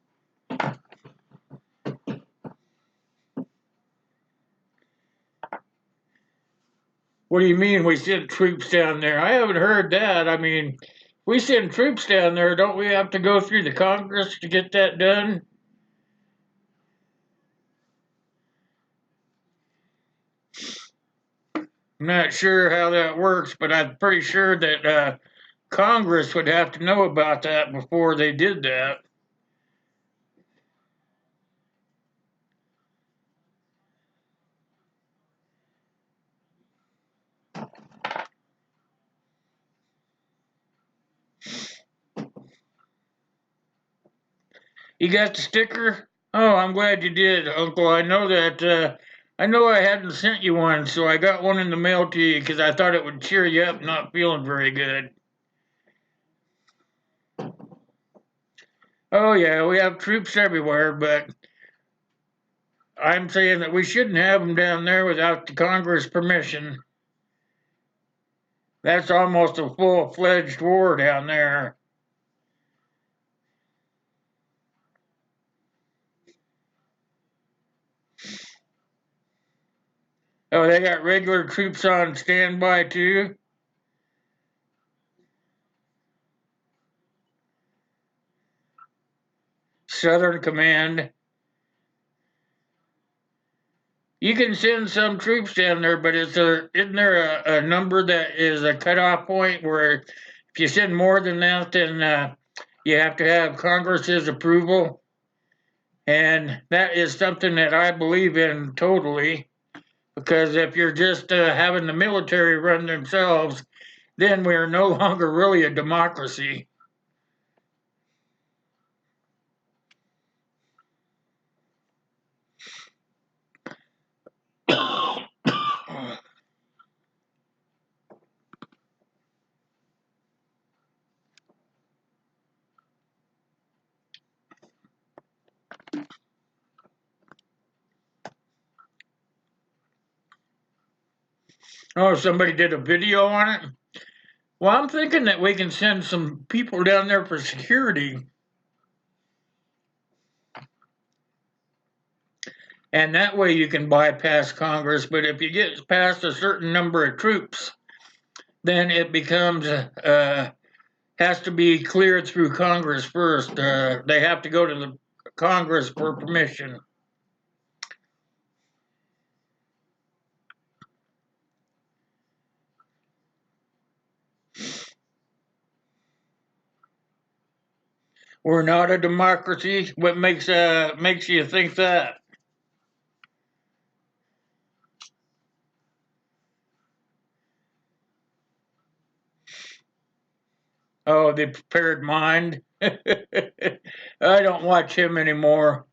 What do you mean we send troops down there? I haven't heard that. I mean, we send troops down there, don't we have to go through the Congress to get that done? I'm not sure how that works, but I'm pretty sure that Congress would have to know about that before they did that. You got the sticker? Oh, I'm glad you did, Uncle. I know that. I know I hadn't sent you one, so I got one in the mail to you because I thought it would cheer you up not feeling very good. Oh, yeah, we have troops everywhere, but I'm saying that we shouldn't have them down there without the Congress permission. That's almost a full-fledged war down there. Oh, they got regular troops on standby too? Southern Command. You can send some troops down there, but isn't there a number that is a cutoff point where if you send more than that, then you have to have Congress's approval? And that is something that I believe in totally, because if you're just having the military run themselves, then we are no longer really a democracy. Oh, somebody did a video on it? Well, I'm thinking that we can send some people down there for security, and that way you can bypass Congress. But if you get past a certain number of troops, then it becomes has to be cleared through Congress first. They have to go to the Congress for permission. We're not a democracy. What makes you think that? Oh, the prepared mind. I don't watch him anymore.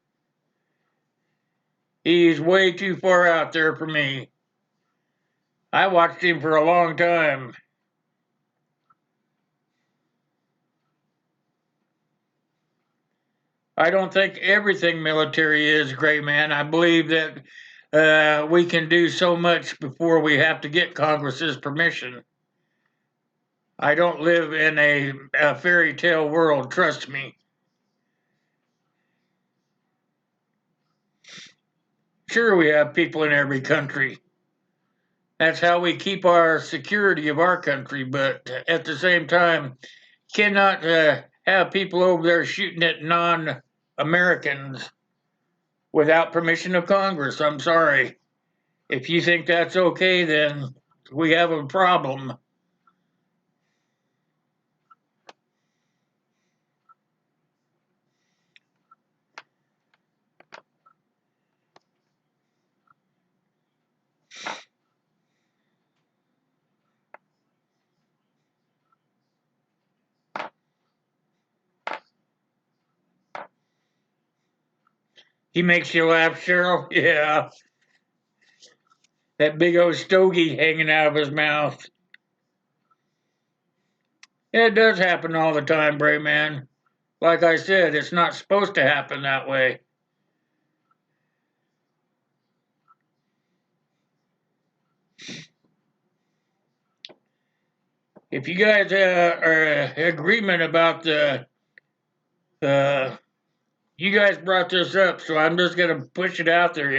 He's way too far out there for me. I watched him for a long time. I don't think everything military is, Gray Man. I believe that we can do so much before we have to get Congress's permission. I don't live in a fairy tale world, trust me. Sure, we have people in every country. That's how we keep our security of our country, but at the same time, cannot have people over there shooting at non Americans without permission of Congress. I'm sorry. If you think that's okay, then we have a problem. He makes you laugh, Cheryl? Yeah. That big old stogie hanging out of his mouth. Yeah, it does happen all the time, Bray Man. Like I said, it's not supposed to happen that way. If you guys are in agreement about uh, you guys brought this up, so I'm just going to push it out there,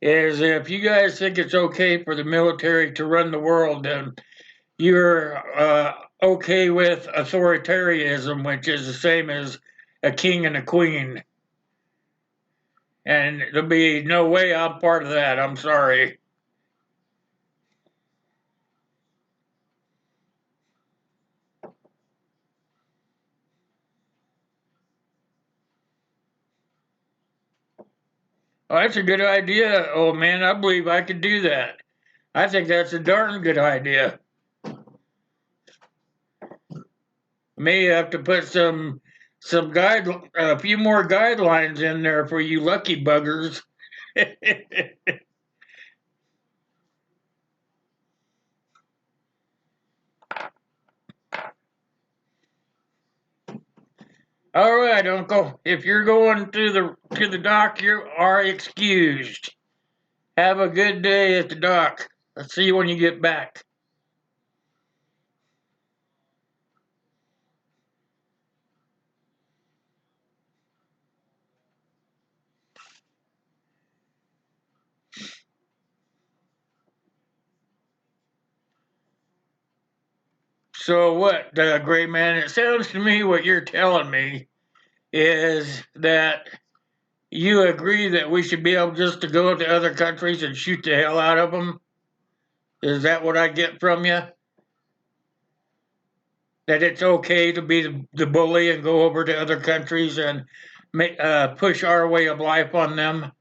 is if you guys think it's okay for the military to run the world, then you're okay with authoritarianism, which is the same as a king and a queen. And there'll be no way I'm part of that. I'm sorry. Oh, that's a good idea. Oh man, I believe I could do that. I think that's a darn good idea. May have to put some a few more guidelines in there for you lucky buggers. All right, Uncle. If you're going to the dock, you are excused. Have a good day at the dock. I'll see you when you get back. So what, Gray Man? It sounds to me what you're telling me is that you agree that we should be able just to go to other countries and shoot the hell out of them. Is that what I get from you? That it's okay to be the bully and go over to other countries and push our way of life on them?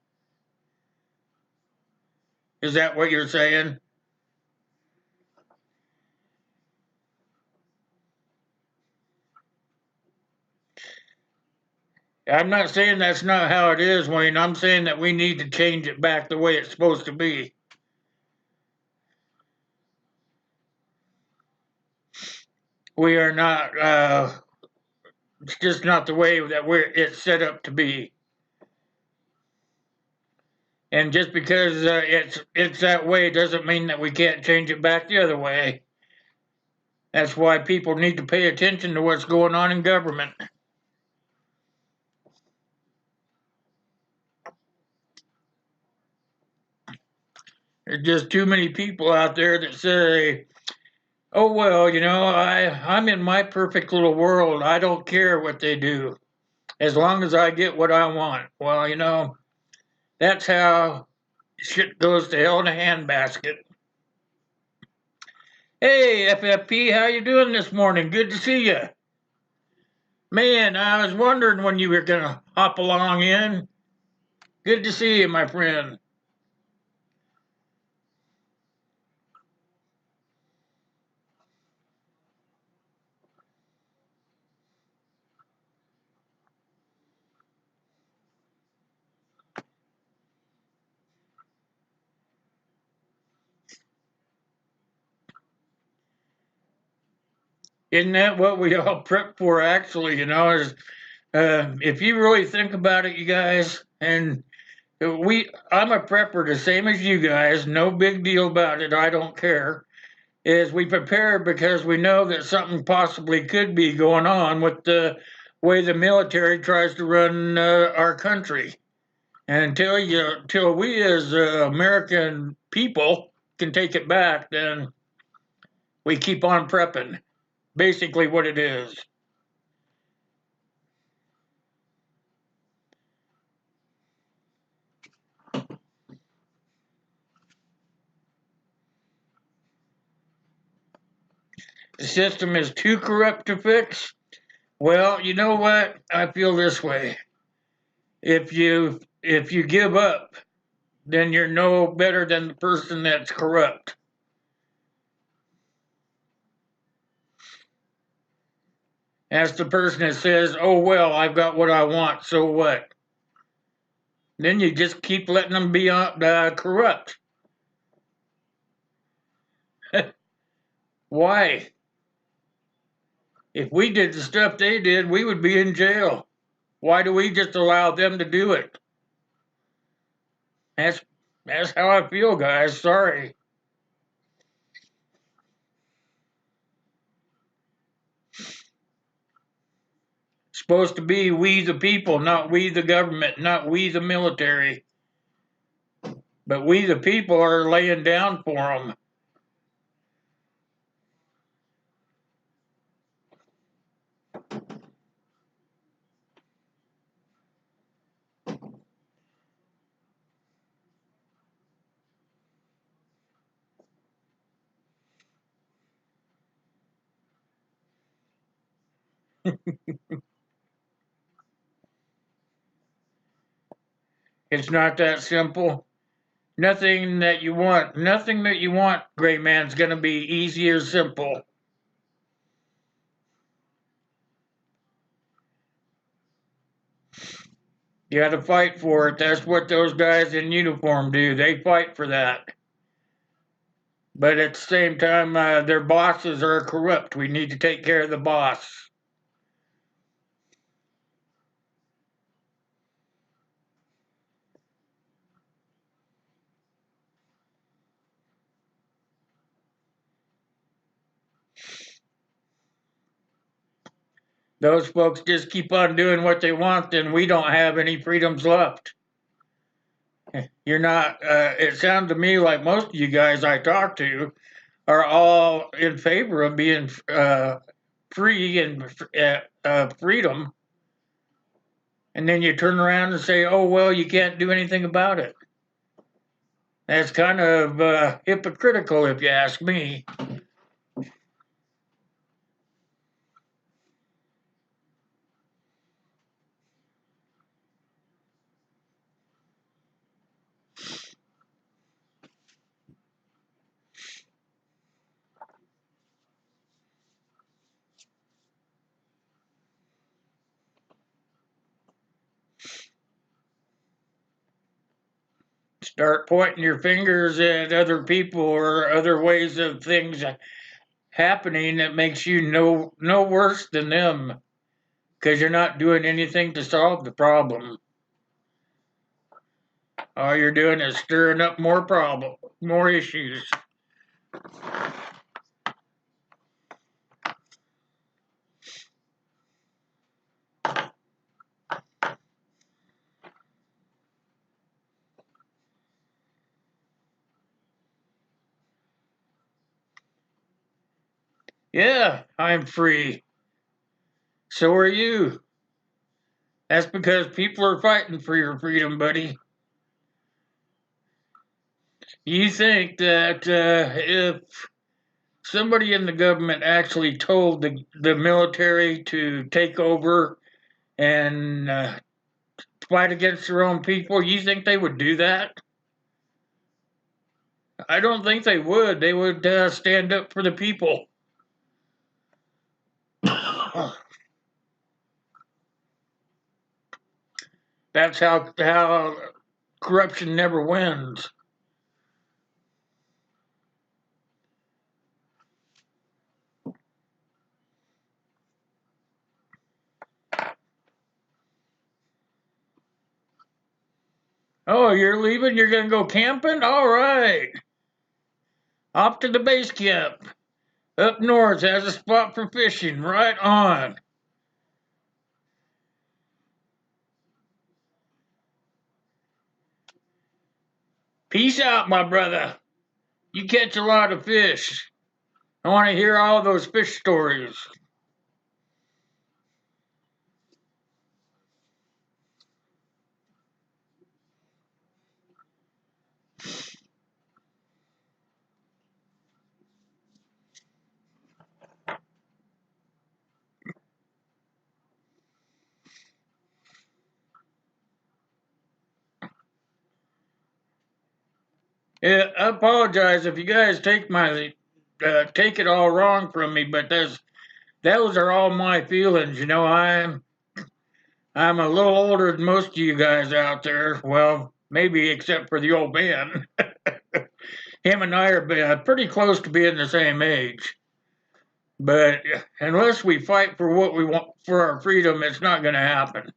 Is that what you're saying? I'm not saying that's not how it is, Wayne. I'm saying that we need to change it back the way it's supposed to be. We are not. It's just not the way that it's set up to be. And just because it's that way doesn't mean that we can't change it back the other way. That's why people need to pay attention to what's going on in government. There's just too many people out there that say, "Oh well, I'm in my perfect little world. I don't care what they do as long as I get what I want." Well, that's how shit goes to hell in a handbasket. Hey, FFP, how you doing this morning? Good to see you. Man, I was wondering when you were gonna hop along in. Good to see you, my friend. Isn't that what we all prep for, actually? Is if you really think about it, you guys, and I'm a prepper the same as you guys. No big deal about it. I don't care. Is we prepare because we know that something possibly could be going on with the way the military tries to run our country. And until we as American people can take it back, then we keep on prepping. Basically, what it is. The system is too corrupt to fix. Well, you know what? I feel this way. If you give up, then you're no better than the person that's corrupt. That's the person that says, "Oh well, I've got what I want. So what?" Then you just keep letting them be corrupt. Why? If we did the stuff they did, we would be in jail. Why do we just allow them to do it? That's that's how I feel, guys. Sorry. Supposed to be we the people, not we the government, not we the military. But we the people are laying down for them. It's not that simple. Nothing that you want, Gray Man's gonna be easy or simple. You got to fight for it. That's what those guys in uniform do. They fight for that. But at the same time, their bosses are corrupt. We need to take care of the boss. Those folks just keep on doing what they want, and we don't have any freedoms left. You're not, it sounds to me like most of you guys I talk to are all in favor of being free and freedom. And then you turn around and say, oh, well, you can't do anything about it. That's kind of hypocritical, if you ask me. Start pointing your fingers at other people or other ways of things happening that makes you no worse than them because you're not doing anything to solve the problem. All you're doing is stirring up more issues. Yeah, I'm free. So are you. That's because people are fighting for your freedom, buddy. You think that if somebody in the government actually told the military to take over and fight against their own people, you think they would do that? I don't think they would. They would stand up for the people. That's how corruption never wins. Oh, you're leaving? You're gonna go camping? All right. Off to the base camp. Up north has a spot for fishing. Right on. Peace out, my brother. You catch a lot of fish. I want to hear all those fish stories. Yeah, I apologize if you guys take it all wrong from me, but those are all my feelings. You know, I'm a little older than most of you guys out there. Well, maybe except for the old man. Him and I are pretty close to being the same age. But unless we fight for what we want for our freedom, it's not going to happen.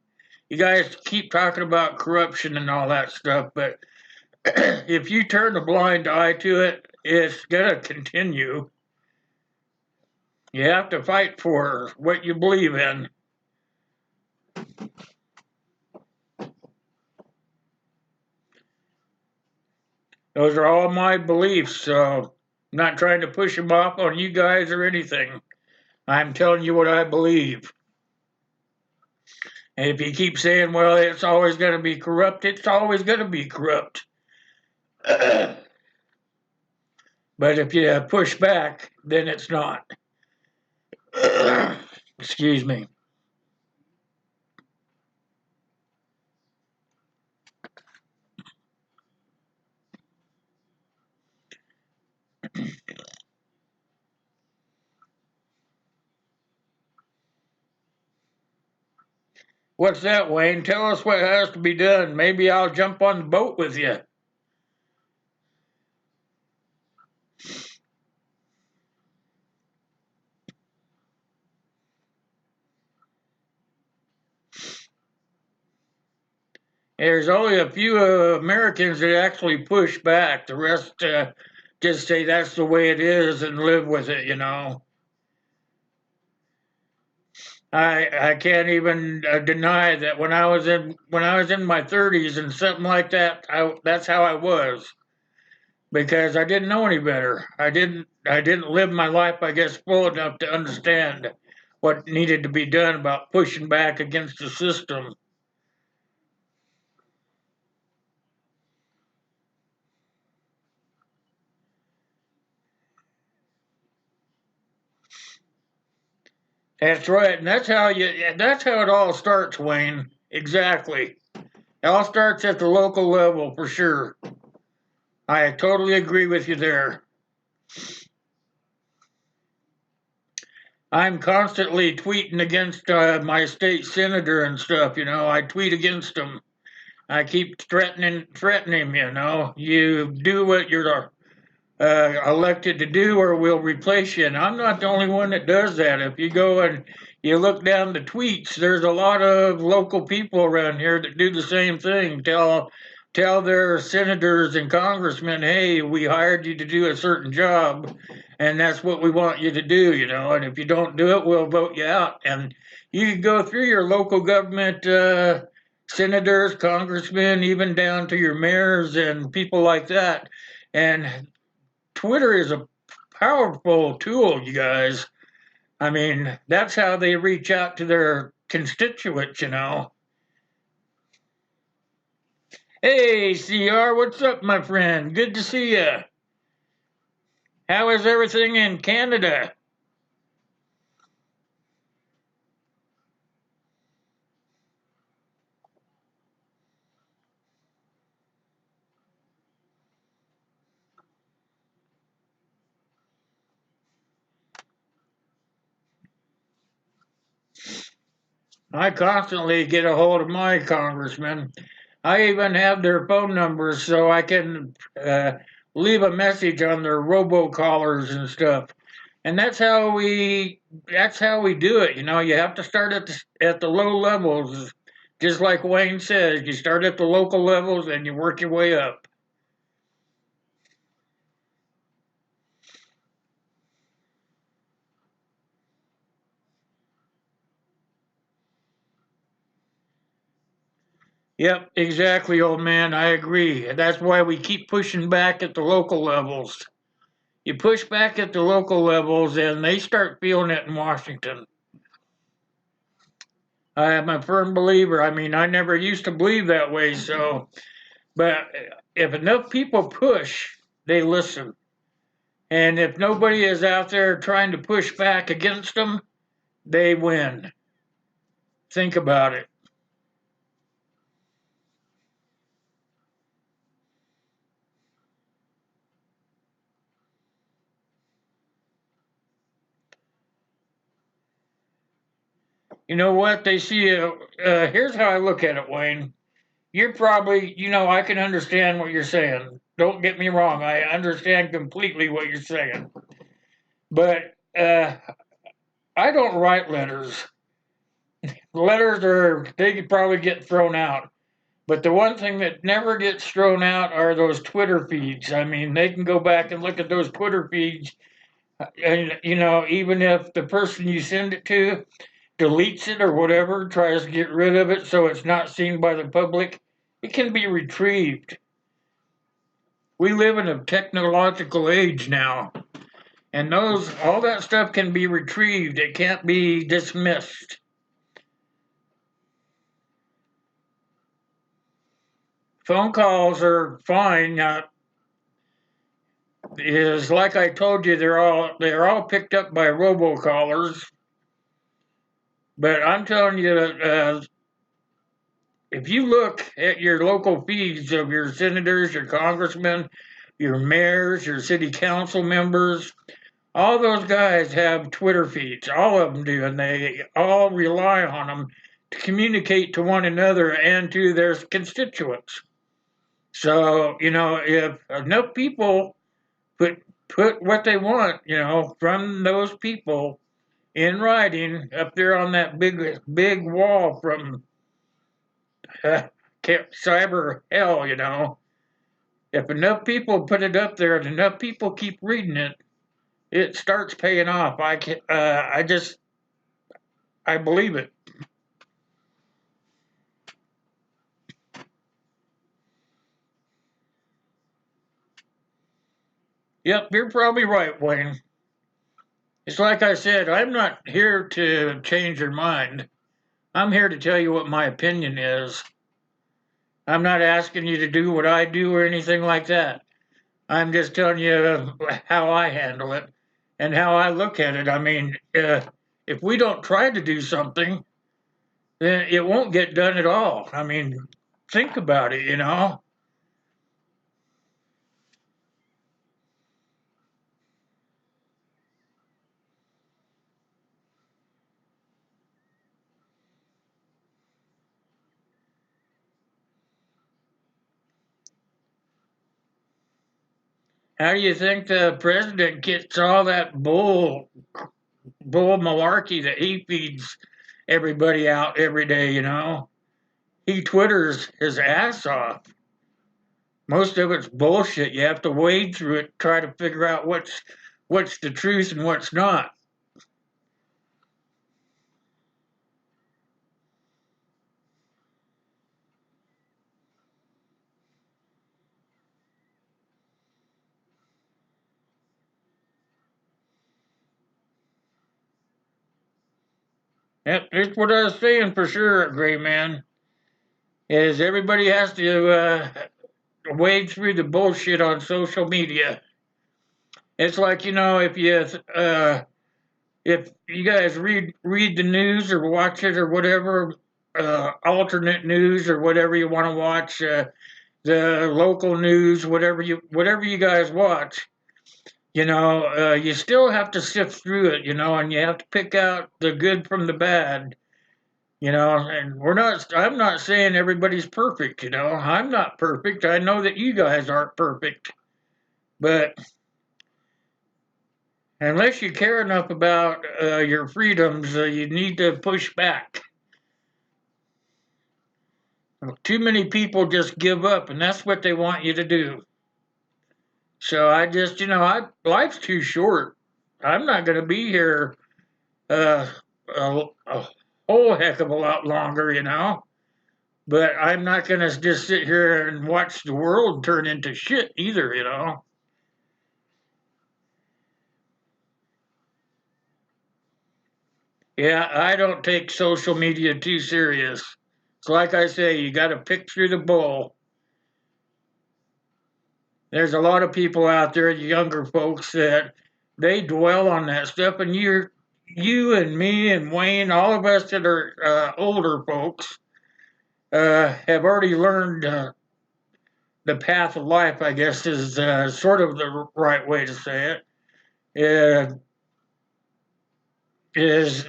You guys keep talking about corruption and all that stuff, but if you turn a blind eye to it, it's going to continue. You have to fight for what you believe in. Those are all my beliefs, so I'm not trying to push them off on you guys or anything. I'm telling you what I believe. And if you keep saying, well, it's always going to be corrupt, it's always going to be corrupt. But if you push back, then it's not. Excuse me. What's that, Wayne? Tell us what has to be done. Maybe I'll jump on the boat with you. There's only a few Americans that actually push back. The rest just say that's the way it is and live with it, you know. I can't even deny that when I was in my 30s and something like that, that's how I was because I didn't know any better. I didn't live my life, I guess, full enough to understand what needed to be done about pushing back against the system. That's right, and that's how it all starts, Wayne. Exactly. It all starts at the local level for sure. I totally agree with you there. I'm constantly tweeting against my state senator and stuff. You know, I tweet against him. I keep threatening him. You know, you do what you're elected to do, or we'll replace you. And I'm not the only one that does that. If you go and you look down the tweets, there's a lot of local people around here that do the same thing. Tell their senators and congressmen, hey, we hired you to do a certain job, and that's what we want you to do, you know. And if you don't do it, we'll vote you out. And you can go through your local government senators, congressmen, even down to your mayors and people like that. And Twitter is a powerful tool, you guys. I mean, that's how they reach out to their constituents, you know. Hey, CR, what's up, my friend? Good to see you. How is everything in Canada? I constantly get a hold of my congressman. I even have their phone numbers so I can leave a message on their robocallers and stuff. And that's how we do it. You know, you have to start at the low levels, just like Wayne says. You start at the local levels and you work your way up. Yep, exactly, old man. I agree. That's why we keep pushing back at the local levels. You push back at the local levels, and they start feeling it in Washington. I am a firm believer. I mean, I never used to believe that way, so, but if enough people push, they listen. And if nobody is out there trying to push back against them, they win. Think about it. You know what? They see, here's how I look at it, Wayne. You're probably, you know, I can understand what you're saying. Don't get me wrong. I understand completely what you're saying. But I don't write letters. Letters are, they could probably get thrown out. But the one thing that never gets thrown out are those Twitter feeds. I mean, they can go back and look at those Twitter feeds. And, you know, even if the person you send it to deletes it or whatever, tries to get rid of it so it's not seen by the public, it can be retrieved. We live in a technological age now, and all that stuff can be retrieved. It can't be dismissed. Phone calls are fine. Is like I told you, they're all picked up by robocallers. But I'm telling you, if you look at your local feeds of your senators, your congressmen, your mayors, your city council members, all those guys have Twitter feeds. All of them do, and they all rely on them to communicate to one another and to their constituents. So, if enough people put what they want, from those people in writing up there on that big wall from cyber hell, if enough people put it up there and enough people keep reading it, it starts paying off. I believe it. Yep, you're probably right, Wayne. It's like I said, I'm not here to change your mind. I'm here to tell you what my opinion is. I'm not asking you to do what I do or anything like that. I'm just telling you how I handle it and how I look at it. I mean, if we don't try to do something, then it won't get done at all. I mean, think about it. How do you think the president gets all that bull malarkey that he feeds everybody out every day? He twitters his ass off. Most of it's bullshit. You have to wade through it, try to figure out what's the truth and what's not. That's what I was saying for sure, Gray Man. Is everybody has to wade through the bullshit on social media. It's like if you guys read the news or watch it or whatever, alternate news or whatever you want to watch, the local news, whatever you guys watch, you still have to sift through it, and you have to pick out the good from the bad. And I'm not saying everybody's perfect, I'm not perfect. I know that you guys aren't perfect. But unless you care enough about your freedoms, you need to push back. Too many people just give up, and that's what they want you to do. So I just, life's too short. I'm not going to be here uh, a whole heck of a lot longer. But I'm not going to just sit here and watch the world turn into shit either. Yeah, I don't take social media too serious. It's like I say, you got to pick through the bowl. There's a lot of people out there, younger folks, that they dwell on that stuff, and you and me and Wayne, all of us that are older folks, have already learned the path of life. I guess is sort of the right way to say it. Is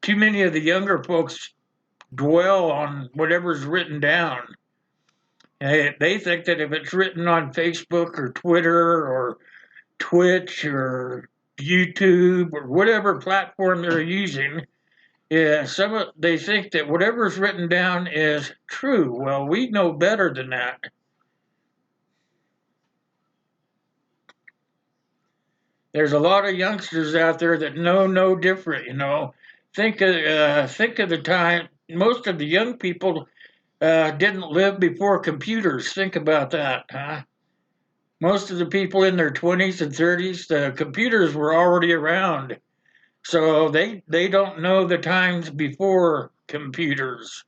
too many of the younger folks dwell on whatever's written down. They think that if it's written on Facebook or Twitter or Twitch or YouTube or whatever platform they're using, yeah, they think that whatever's written down is true. Well, we know better than that. There's a lot of youngsters out there that know no different. Think of the time most of the young people didn't live before computers. Think about that, huh? Most of the people in their 20s and 30s, the computers were already around. So they don't know the times before computers.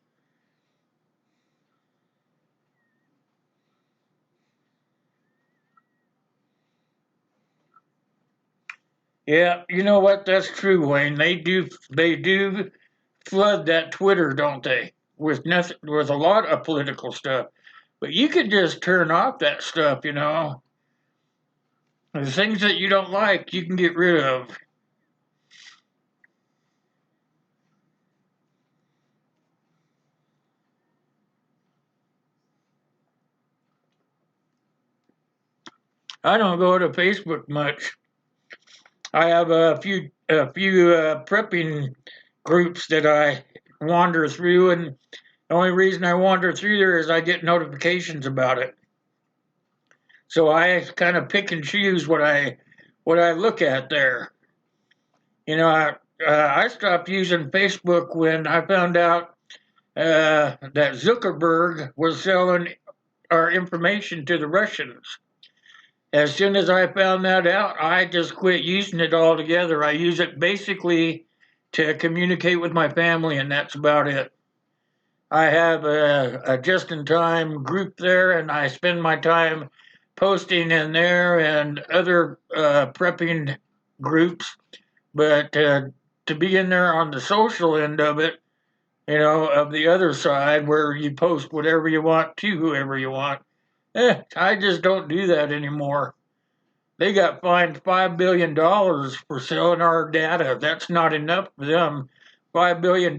Yeah, you know what? That's true, Wayne. They do flood that Twitter, don't they? With nothing, with a lot of political stuff. But you could just turn off that stuff. The things that you don't like, you can get rid of. I don't go to Facebook much. I have a few prepping groups that I wander through, and the only reason I wander through there is I get notifications about it. So I kind of pick and choose what I look at there. You know, I stopped using Facebook when I found out that Zuckerberg was selling our information to the Russians. As soon as I found that out, I just quit using it altogether. I use it basically to communicate with my family, and that's about it. I have a just in time group there, and I spend my time posting in there and other prepping groups. But to be in there on the social end of it, of the other side where you post whatever you want to whoever you want, I just don't do that anymore. They got fined $5 billion for selling our data. That's not enough for them. $5 billion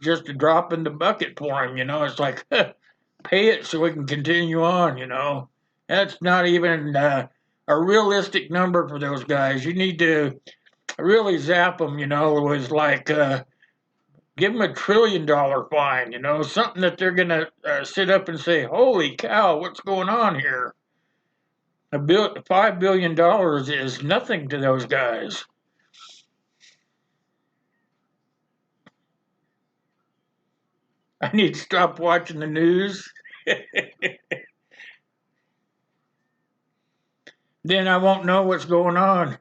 just a drop in the bucket for them. It's like, pay it so we can continue on. That's not even a realistic number for those guys. You need to really zap them. It was like, give them $1 trillion fine. Something that they're gonna sit up and say, "Holy cow, what's going on here?" $5 billion is nothing to those guys. I need to stop watching the news. Then I won't know what's going on.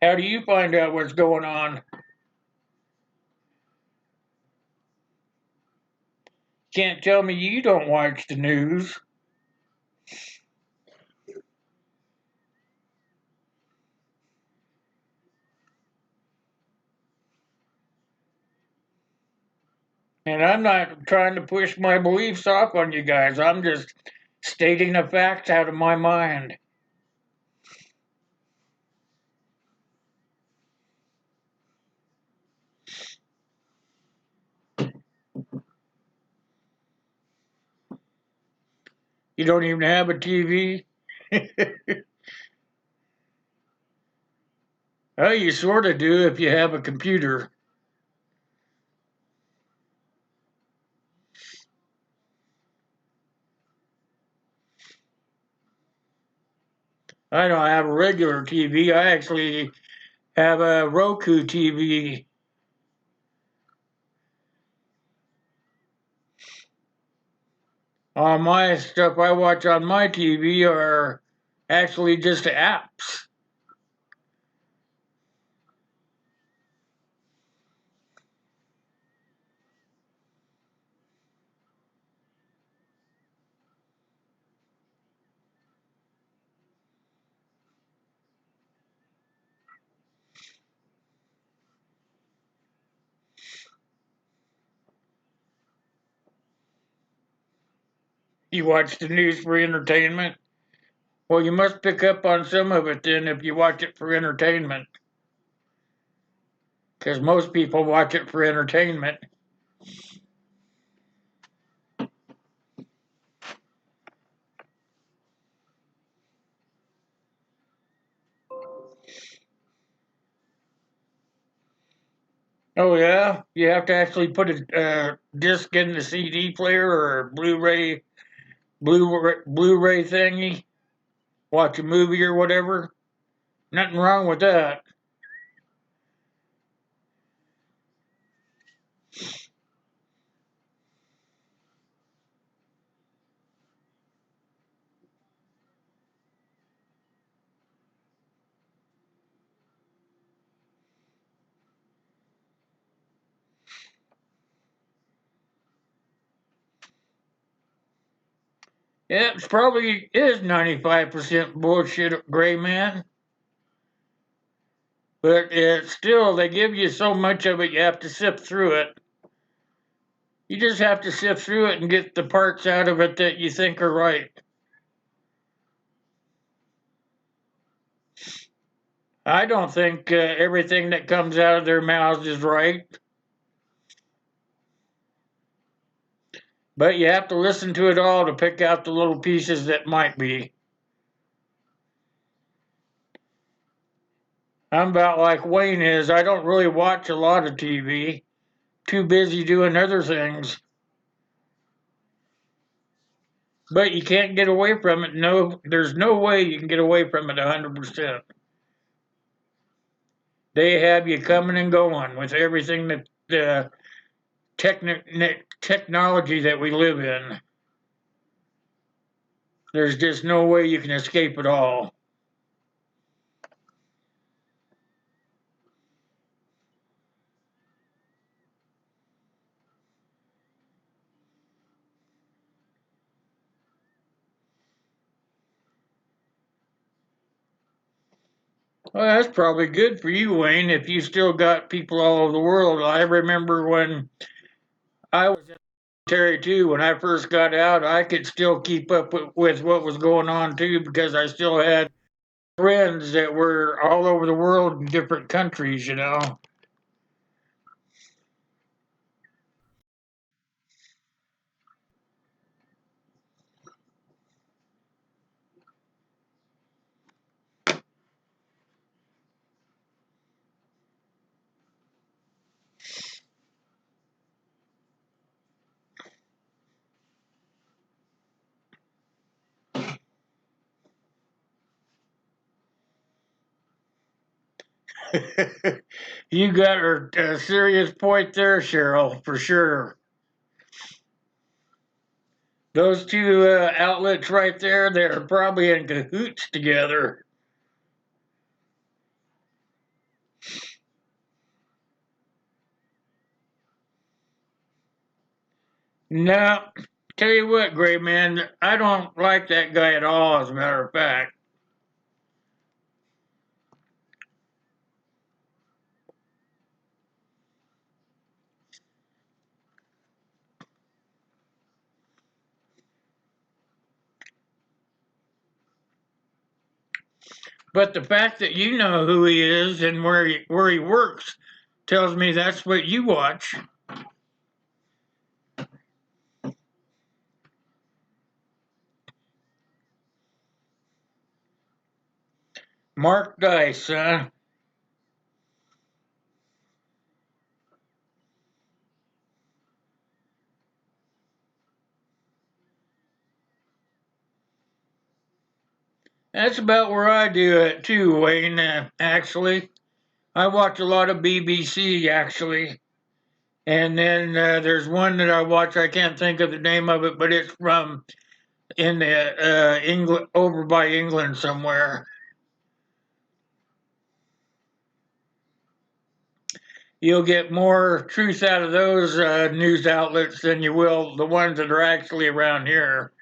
How do you find out what's going on? Can't tell me you don't watch the news. And I'm not trying to push my beliefs off on you guys. I'm just stating the facts out of my mind. You don't even have a TV? Well, you sort of do if you have a computer. I don't have a regular TV. I actually have a Roku TV. All my stuff I watch on my TV are actually just apps. You watch the news for entertainment? Well, you must pick up on some of it then if you watch it for entertainment. Because most people watch it for entertainment. Oh yeah, you have to actually put a disc in the CD player or a Blu-ray thingy. Watch a movie or whatever. Nothing wrong with that. Yeah, it probably is 95% bullshit, gray man. But it's still, they give you so much of it, you have to sift through it. You just have to sift through it and get the parts out of it that you think are right. I don't think everything that comes out of their mouths is right. But you have to listen to it all to pick out the little pieces that might be. I'm about like Wayne is. I don't really watch a lot of TV. Too busy doing other things. But you can't get away from it. No, there's no way you can get away from it 100%. They have you coming and going with everything that the technology that we live in. There's just no way you can escape it all. Well, that's probably good for you, Wayne, if you still got people all over the world. I remember when I was in the military too, when I first got out, I could still keep up with what was going on too because I still had friends that were all over the world in different countries, you know. You got a serious point there, Cheryl, for sure. Those two outlets right there, they're probably in cahoots together. No, tell you what, Gray Man, I don't like that guy at all, as a matter of fact. But the fact that you know who he is and where he works tells me that's what you watch. Mark Dice, huh? That's about where I do it too, Wayne. Actually, I watch a lot of BBC actually, and then there's one that I watch. I can't think of the name of it, but it's from in the England, over by England somewhere. You'll get more truth out of those news outlets than you will the ones that are actually around here.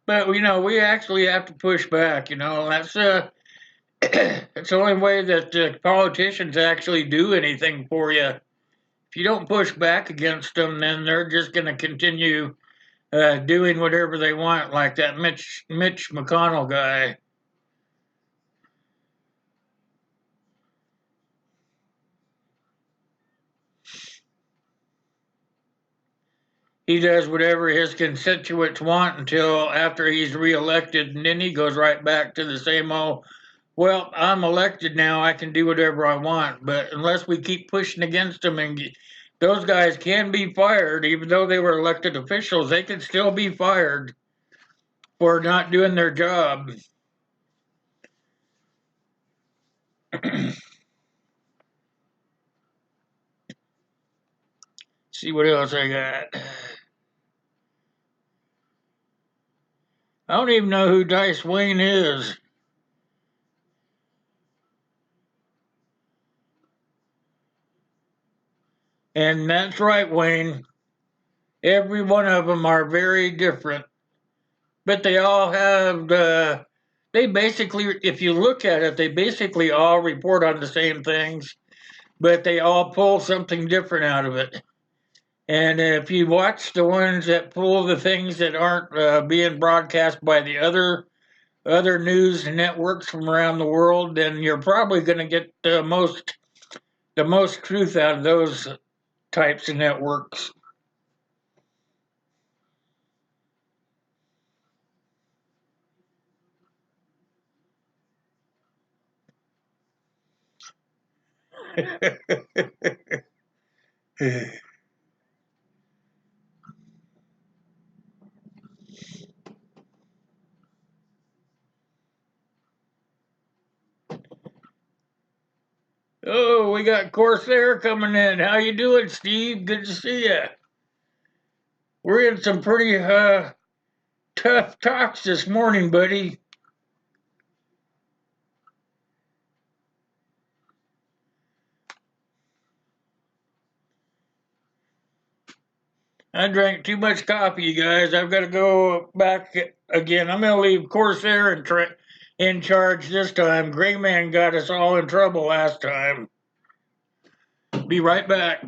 But you know, we actually have to push back. You know, that's it's the only way that politicians actually do anything for you. If you don't push back against them, then they're just going to continue doing whatever they want, like that Mitch McConnell guy. He does whatever his constituents want until after he's reelected, and then he goes right back to the same old. Well, I'm elected now. I can do whatever I want, but unless we keep pushing against them, and those guys can be fired, even though they were elected officials, they can still be fired for not doing their job. See what else I got. I don't even know who Dice Wayne is. And that's right, Wayne. Every one of them are very different, but they all have they basically, if you look at it, they basically all report on the same things, but they all pull something different out of it. And if you watch the ones that pull the things that aren't being broadcast by the other news networks from around the world, then you're probably going to get the most truth out of those types of networks. Oh, we got Corsair coming in. How you doing, Steve? Good to see you. We're in some pretty tough talks this morning, buddy. I drank too much coffee, you guys. I've got to go back again. I'm going to leave Corsair in charge this time. Gray Man got us all in trouble last time. Be right back.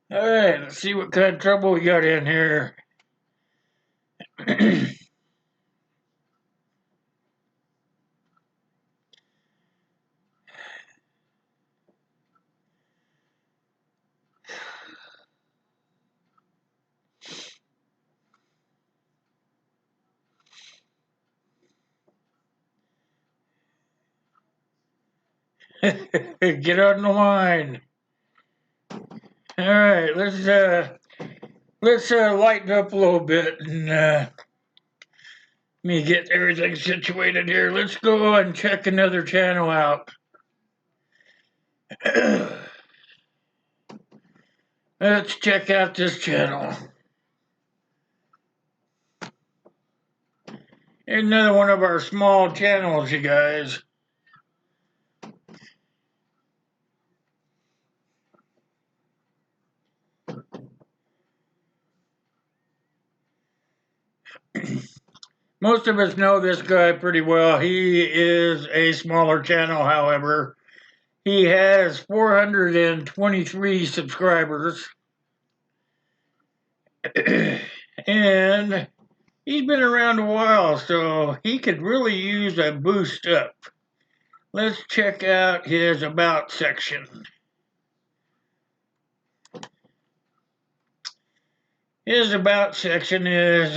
All right, let's see what kind of trouble we got in here. Get on the line. All right, let's lighten up a little bit and let me get everything situated here. Let's go and check another channel out. Let's check out this channel. Another one of our small channels, you guys. Most of us know this guy pretty well. He is a smaller channel, however. He has 423 subscribers. And he's been around a while, so he could really use a boost up. Let's check out his About section. His About section is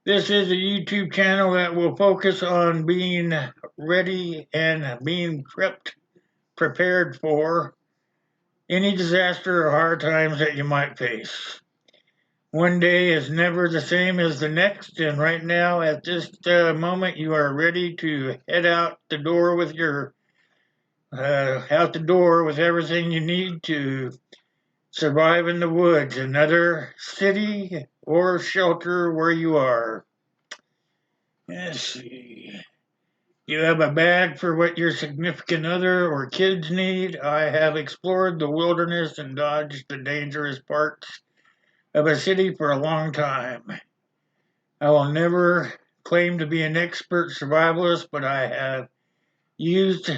this is a YouTube channel that will focus on being ready and being prepared for any disaster or hard times that you might face. One day is never the same as the next, and right now, at this moment, you are ready to head out the door with everything you need to survive in the woods, another city or shelter where you are. Let's see. You have a bag for what your significant other or kids need? I have explored the wilderness and dodged the dangerous parts of a city for a long time. I will never claim to be an expert survivalist, but I have used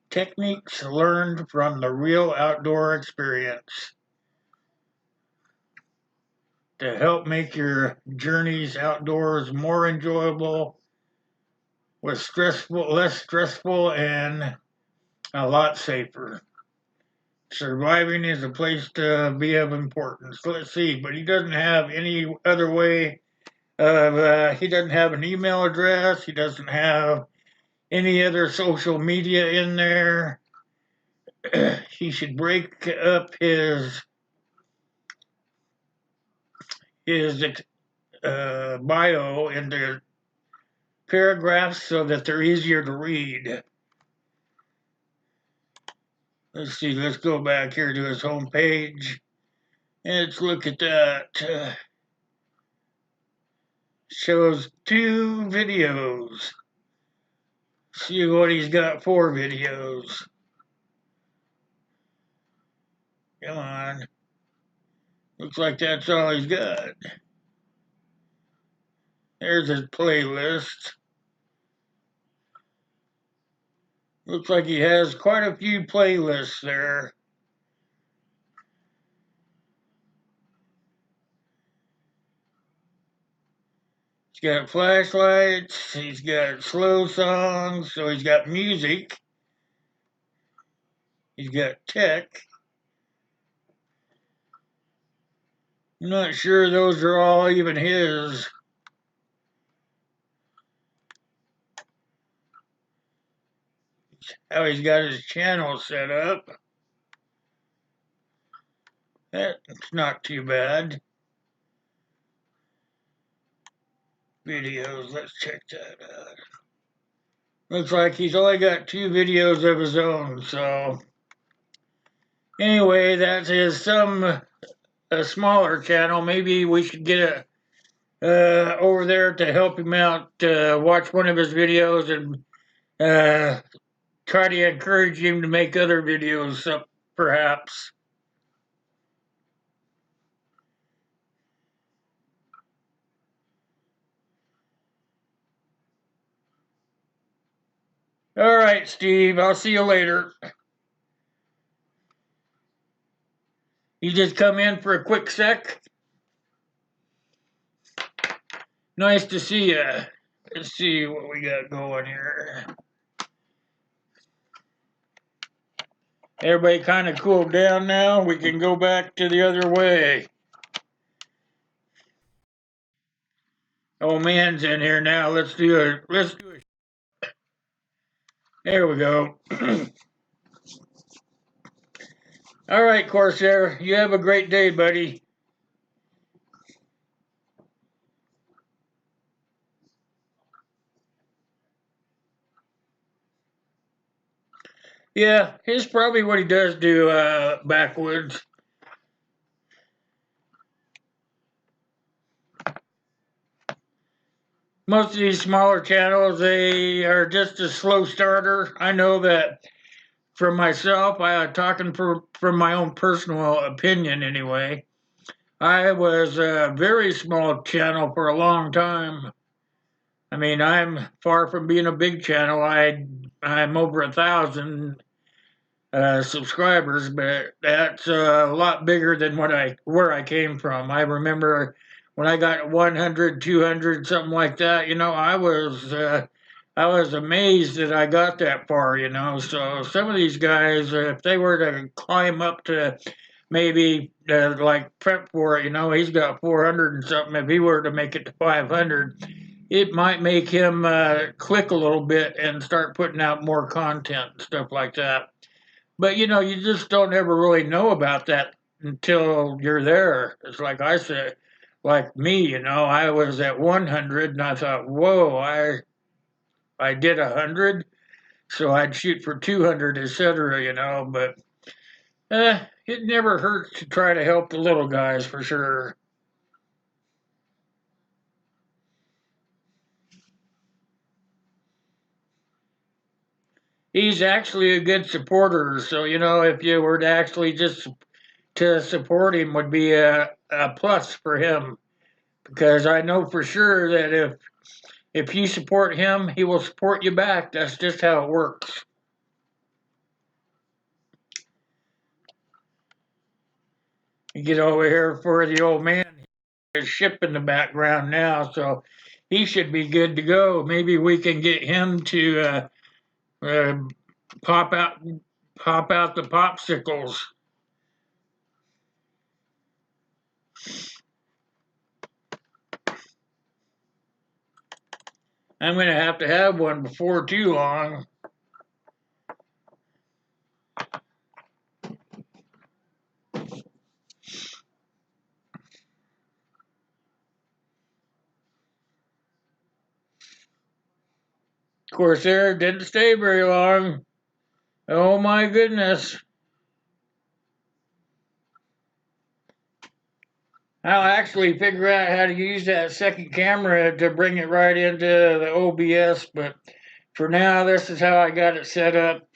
techniques learned from the real outdoor experience to help make your journeys outdoors more enjoyable, less stressful, and a lot safer. Surviving is a place to be of importance. Let's see, but he doesn't have any other way of, he doesn't have an email address. He doesn't have any other social media in there. He should break up his bio into paragraphs so that they're easier to read. Let's see, let's go back here to his home page. Let's look at that. Shows 2 videos. See what he's got 4 videos. Come on. Looks like that's all he's got. There's his playlist. Looks like he has quite a few playlists there. He's got flashlights, he's got slow songs, so he's got music, he's got tech. I'm not sure those are all even his. How he's got his channel set up. That's not too bad. Videos, let's check that out. Looks like he's only got 2 videos of his own, so anyway, that is a smaller channel. Maybe we should get over there to help him out, watch one of his videos and try to encourage him to make other videos up, perhaps. All right, Steve, I'll see you later. You just come in for a quick sec? Nice to see you. Let's see what we got going here. Everybody kind of cooled down now. We can go back to the other way. Old man's in here now. Let's do it. There we go. All right, Corsair. You have a great day, buddy. Yeah, here's probably what he does do backwoods. Most of these smaller channels, they are just a slow starter. I know that from myself, talking from my own personal opinion anyway. I was a very small channel for a long time. I mean, I'm far from being a big channel. I'm over 1,000 subscribers, but that's a lot bigger than where I came from. I remember when I got 100, 200, something like that. I was amazed that I got that far. So some of these guys, if they were to climb up to maybe like prep for it, he's got 400 and something. If he were to make it to 500, it might make him click a little bit and start putting out more content and stuff like that. But you just don't ever really know about that until you're there. It's like I said, like me, I was at 100 and I thought, whoa, I did 100, so I'd shoot for 200, etc. But it never hurts to try to help the little guys for sure. he's actually a good supporter. So if you were to actually just to support him, would be a plus for him because I know for sure that if you support him, he will support you back. That's just how it works. You get over here for the old man. There's ship in the background now, so he should be good to go. Maybe we can get him to uh, pop out pop out the popsicles. I'm going to have one before too long. Of course, there didn't stay very long. Oh my goodness. I'll actually figure out how to use that second camera to bring it right into the OBS, but for now, this is how I got it set up.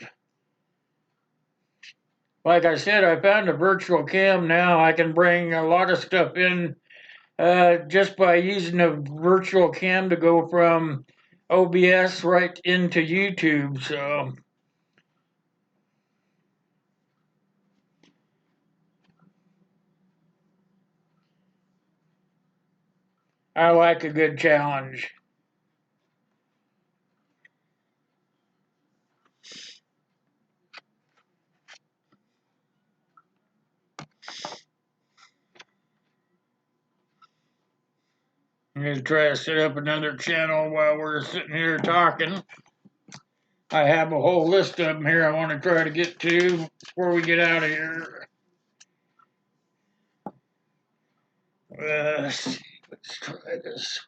Like I said, I found a virtual cam now. I can bring a lot of stuff in just by using a virtual cam to go from OBS right into YouTube. So I like a good challenge. I'm going to try to set up another channel while we're sitting here talking. I have a whole list of them here I want to try to get to before we get out of here. Let's try this.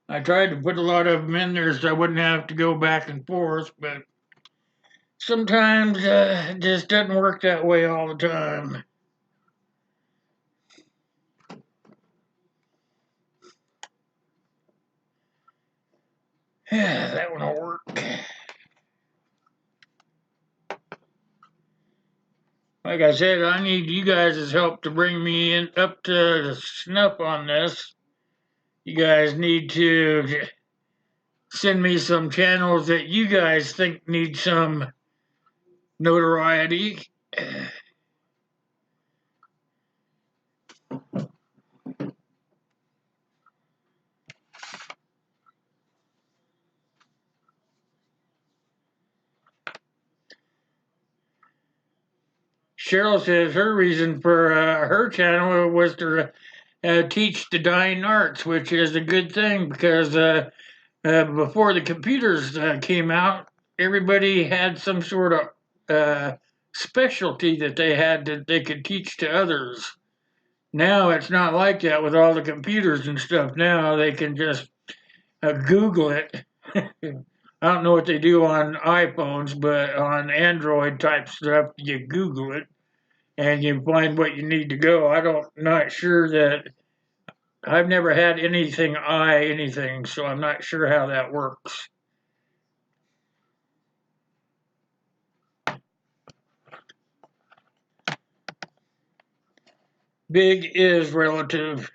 I tried to put a lot of them in there so I wouldn't have to go back and forth, but sometimes it just doesn't work that way all the time. Yeah, that one will work. Like I said, I need you guys' help to bring me in up to snuff on this. You guys need to send me some channels that you guys think need some notoriety. Cheryl says her reason for her channel was to teach the dying arts, which is a good thing because before the computers came out, everybody had some sort of specialty that they had that they could teach to others. Now it's not like that with all the computers and stuff. Now they can just Google it. I don't know what they do on iPhones, but on Android type stuff, you Google it and you find what you need to go. Not sure that I've never had anything, so I'm not sure how that works. Big is relative.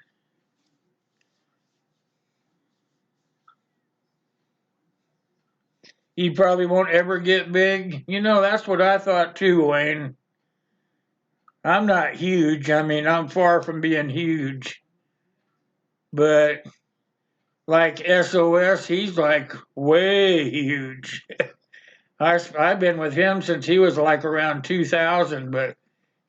You probably won't ever get big. That's what I thought too, Wayne. I'm not huge. I mean, I'm far from being huge. But like SOS, he's like way huge. I've been with him since he was like around 2000, but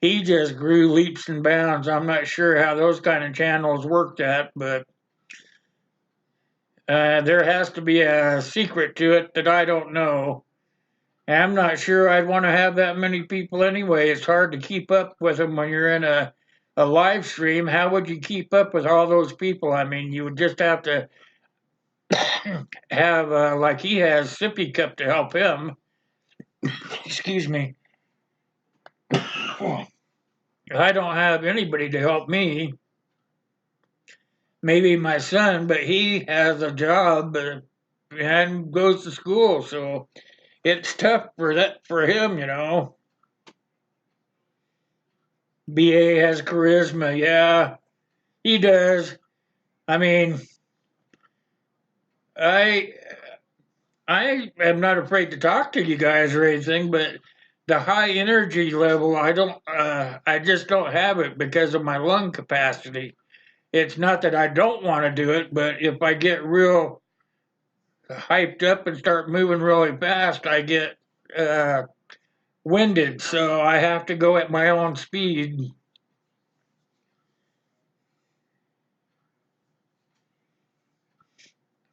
he just grew leaps and bounds. I'm not sure how those kind of channels worked at, but there has to be a secret to it that I don't know. And I'm not sure I'd want to have that many people anyway. It's hard to keep up with them when you're in a live stream. How would you keep up with all those people? I mean, you would just have to have, like he has, Sippy Cup to help him. Excuse me. I don't have anybody to help me. maybe my son, but he has a job and goes to school, so it's tough for him, you know. BA has charisma, yeah, he does. I mean, I I am not afraid to talk to you guys or anything, but the high energy level, I just don't have it because of my lung capacity. It's not that I don't want to do it, but if I get real hyped up and start moving really fast, I get uh, winded. So I have to go at my own speed.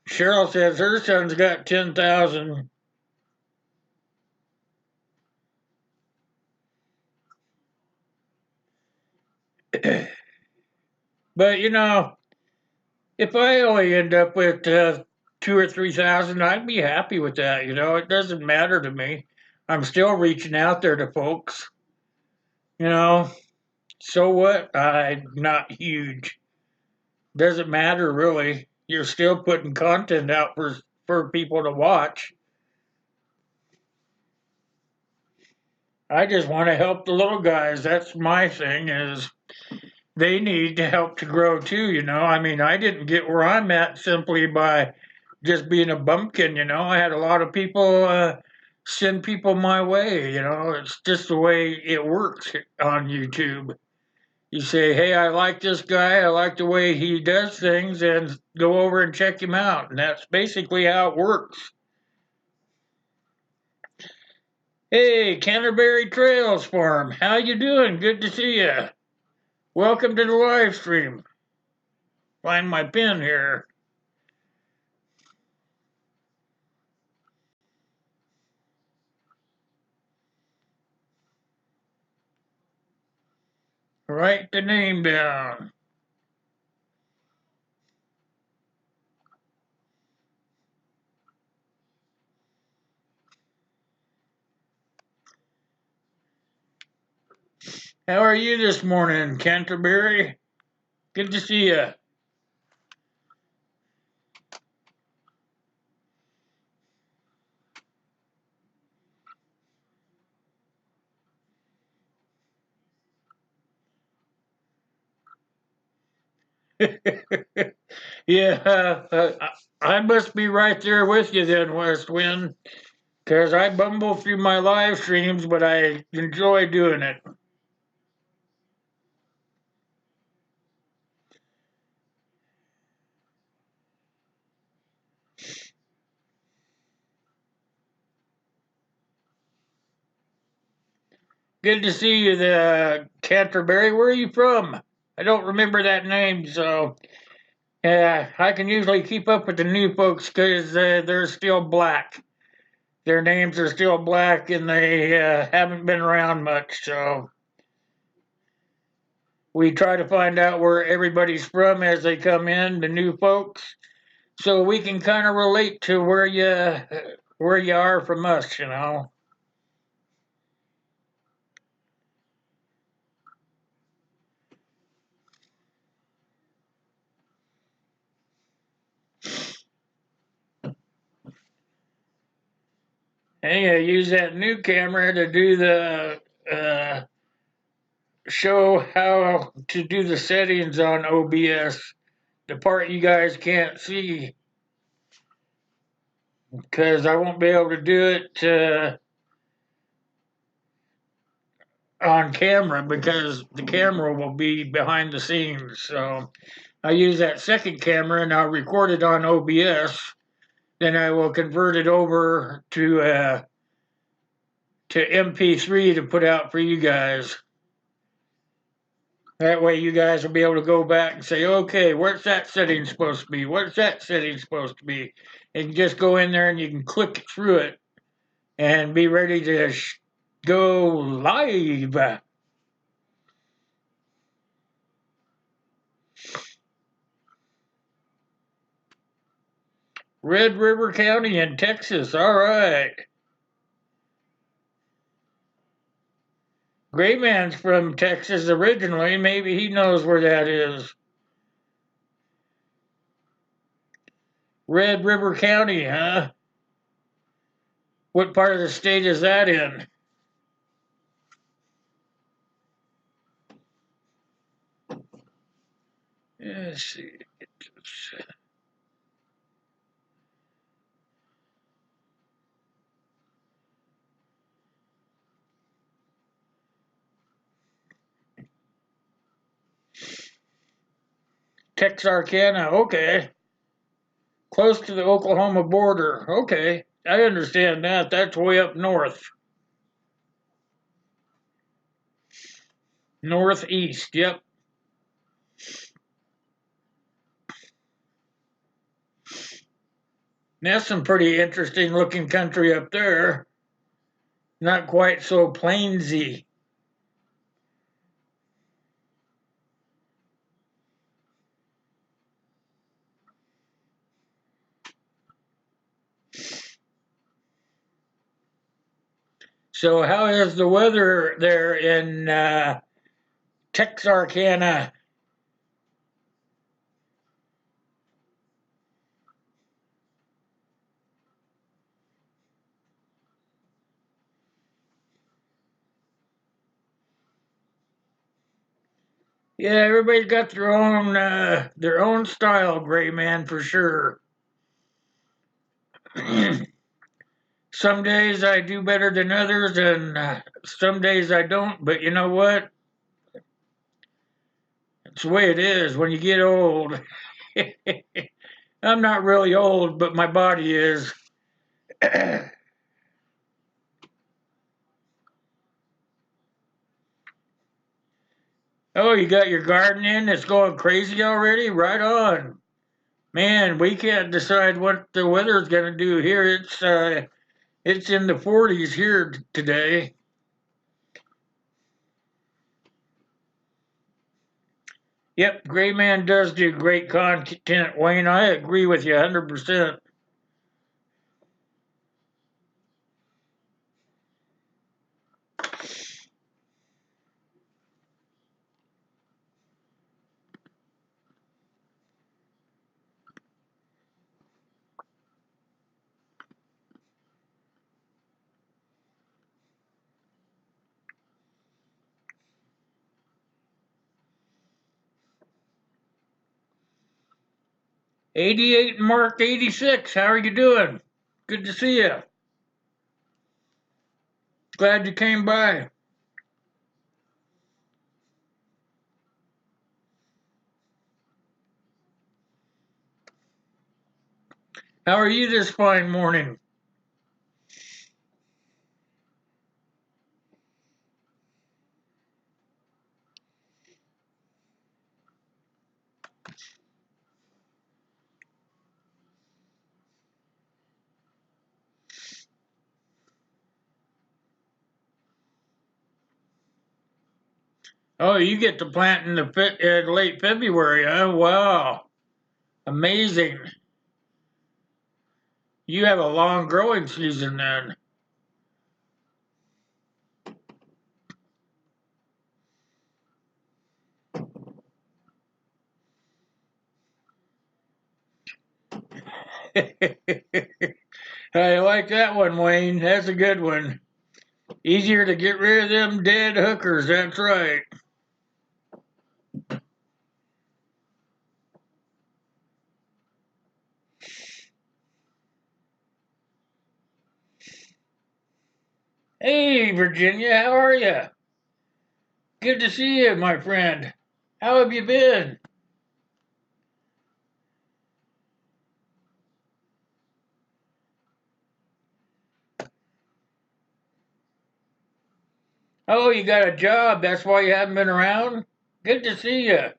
Cheryl says her son's got 10,000. But you know, if I only end up with 2 or 3 thousand, I'd be happy with that. You know, it doesn't matter to me. I'm still reaching out there to folks. You know, so what? I'm not huge. Doesn't matter really. You're still putting content out for people to watch. I just want to help the little guys. That's my thing. Is they need to help to grow too. You know, I mean, I didn't get where I'm at simply by just being a bumpkin. You know, I had a lot of people send people my way. You know, it's just the way it works on YouTube. You say, hey, I like this guy. I like the way he does things, and go over and check him out. And that's basically how it works. Hey, Canterbury Trails Farm, how you doing? Good to see you. Welcome to the live stream. Find my pin here. Write the name down. How are you this morning, Canterbury? Good to see you. Yeah, I must be right there with you then, West Wind, because I bumble through my live streams, but I enjoy doing it. Good to see you, the Canterbury. Where are you from? I don't remember that name, so I can usually keep up with the new folks because they're still black. Their names are still black, and they haven't been around much. So we try to find out where everybody's from as they come in, the new folks, so we can kind of relate to where you are from us. You know. Hey, I use that new camera to do the show how to do the settings on OBS. The part you guys can't see because I won't be able to do it on camera because the camera will be behind the scenes. So I use that second camera and I'll record it on OBS. Then I will convert it over to MP3 to put out for you guys. That way, you guys will be able to go back and say, okay, where's that setting supposed to be? What's that setting supposed to be? And you just go in there and you can click through it and be ready to go live. Red River County in Texas. All right. Gray Man's from Texas originally. Maybe he knows where that is. Red River County, huh? What part of the state is that in? Let's see. Texarkana, okay. Close to the Oklahoma border. Okay, I understand that. That's way up north. Northeast, yep. That's some pretty interesting looking country up there. Not quite so plainsy. So, how is the weather there in Texarkana? Yeah, everybody's got their own style, Gray Man, for sure. Some days I do better than others, and some days I don't. But you know what? It's the way it is when you get old. I'm not really old, but my body is. Oh, you got your garden in? It's going crazy already? Right on. Man, we can't decide what the weather's going to do here. It's in the 40s here today. Yep, Gray Man does do great content, Wayne. I agree with you 100%. 88 and Mark 86. How are you doing? Good to see you. Glad you came by. How are you this fine morning? Oh, you get to plant in the late February, huh? Wow. Amazing. You have a long growing season then. I like that one, Wayne. That's a good one. Easier to get rid of them dead hookers. That's right. Hey, Virginia, how are you? Good to see you, my friend. How have you been? Oh, you got a job. That's why you haven't been around? Good to see you.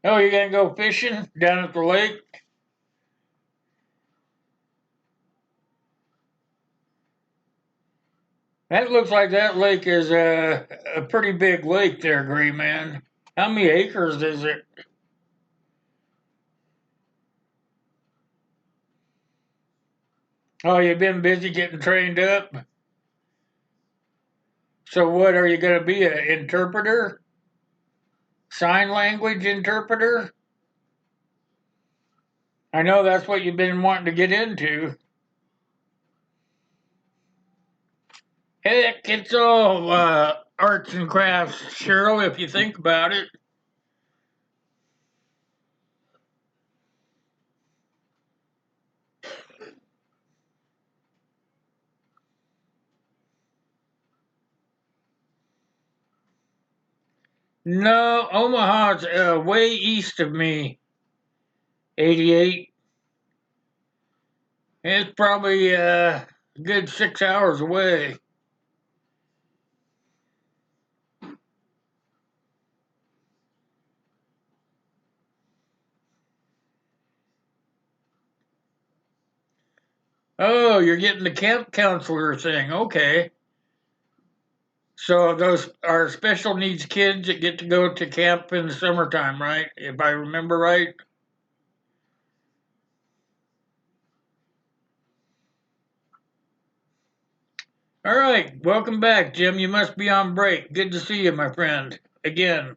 Oh, you gonna go fishing down at the lake? That looks like that lake is a pretty big lake there, Gray Man. How many acres is it? Oh, you've been busy getting trained up? So what, are you going to be an interpreter? Sign language interpreter? I know that's what you've been wanting to get into. Heck, it's all arts and crafts, Cheryl, if you think about it. No, Omaha's way east of me. 88. It's probably a good 6 hours away. Oh, you're getting the camp counselor thing. Okay. So those are special needs kids that get to go to camp in the summertime, right? If I remember right. All right, welcome back, Jim. You must be on break. Good to see you, my friend. Again.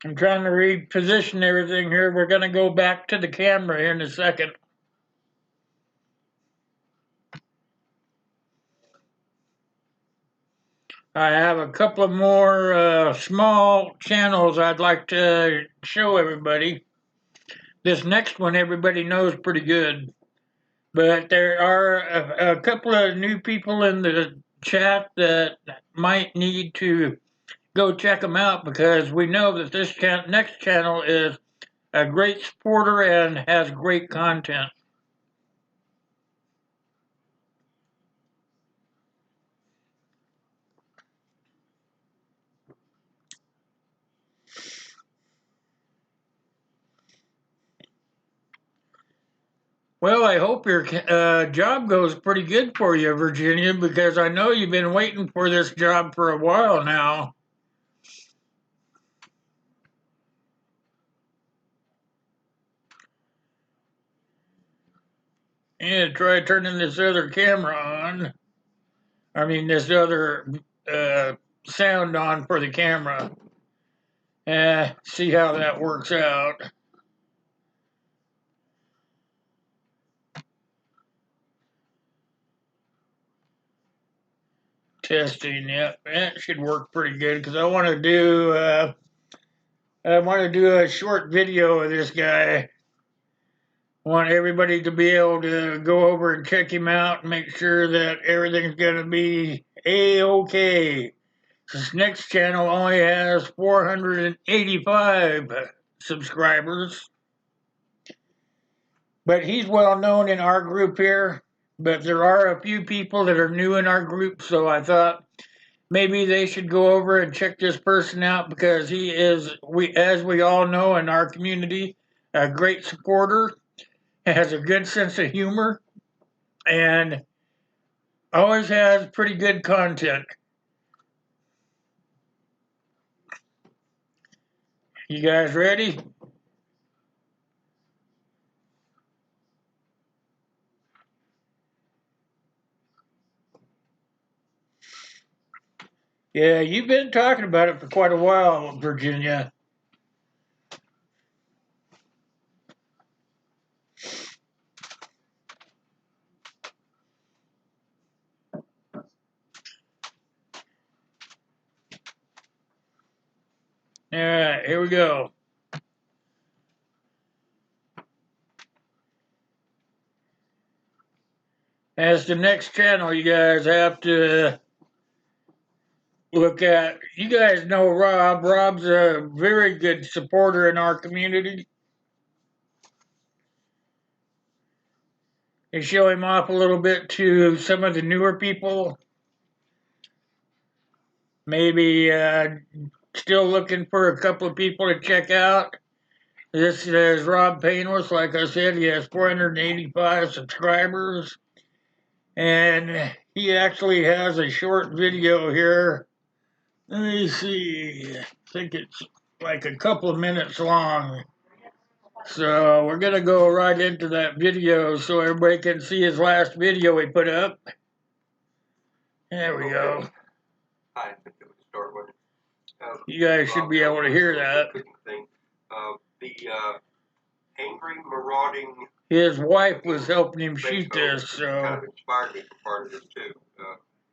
I'm trying to reposition everything here. We're going to go back to the camera here in a second. I have a couple of more small channels I'd like to show everybody. This next one everybody knows pretty good, but there are a couple of new people in the chat that might need to go check them out because we know that this next channel is a great supporter and has great content. Well, I hope your job goes pretty good for you, Virginia, because I know you've been waiting for this job for a while now. Yeah, try turning this other camera on. I mean, this other sound on for the camera. See how that works out. Testing, yep, that should work pretty good because I want to do a short video of this guy. I want everybody to be able to go over and check him out and make sure that everything's going to be A-okay. This next channel only has 485 subscribers, but he's well known in our group here. But there are a few people that are new in our group, so I thought maybe they should go over and check this person out because he is, as we all know in our community, a great supporter, has a good sense of humor, and always has pretty good content. You guys ready? Yeah, you've been talking about it for quite a while, Virginia. All right, here we go. As the next channel you guys have to look at. You guys know Rob. Rob's a very good supporter in our community. They show him off a little bit to some of the newer people. Maybe still looking for a couple of people to check out. This is Rob Painless. Like I said, he has 485 subscribers. And he actually has a short video here. Let me see. I think it's like a couple of minutes long. So we're going to go right into that video so everybody can see his last video he put up. There we go. I think it would start with. You guys should be able to hear that. The angry, marauding. His wife was helping him shoot this, so. Kind of inspired me for part of this too.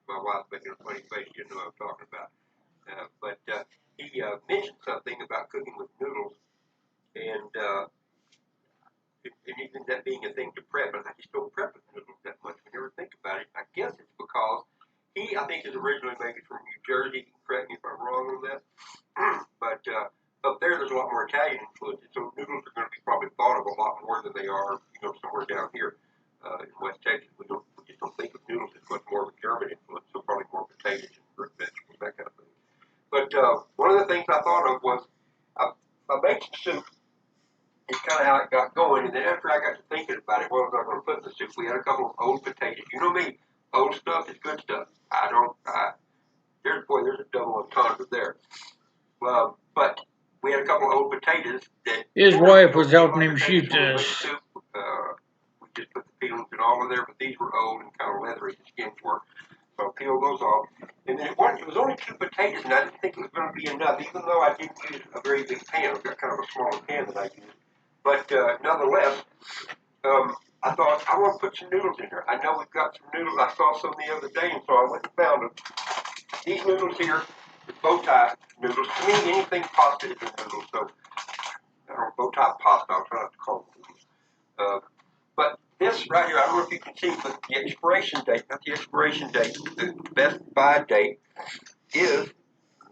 My wife making a funny face, you know what I'm talking about. But he mentioned something about cooking with noodles, and even that being a thing to prep. And I just don't prep with noodles that much. When you ever think about it, I guess it's because he, I think, is originally maybe from New Jersey. Correct me if I'm wrong on that. But up there's a lot more Italian influences, so noodles are going to be probably thought of a lot more than they are, somewhere down here in West Texas. We just don't think of noodles as much more of a German influence, so probably more potatoes and root vegetables, that kind of thing. But one of the things I thought of was I made some soup. It's kind of how it got going, and then after I got to thinking about it, what was I going to put in the soup? We had a couple of old potatoes. You know me, old stuff is good stuff. There's a double entendre there. But we had a couple of old potatoes that His wife was helping him shoot this. Soup. We just put the peelings and all in there, but these were old and kind of leathery. The skins were. So I peeled those off. And then it was only 2 potatoes, and I didn't think it was going to be enough, even though I didn't use a very big pan. I've got kind of a smaller pan that I use. But nonetheless, I thought, I want to put some noodles in here. I know we've got some noodles. I saw some the other day, and so I went and found them. These noodles here, the bow tie noodles. To me, anything pasta is a noodle. So, I don't know, bow tie pasta. I'll try not to call them noodles. But this right here, I don't know if you can see, but the expiration date, not the expiration date, the best buy date is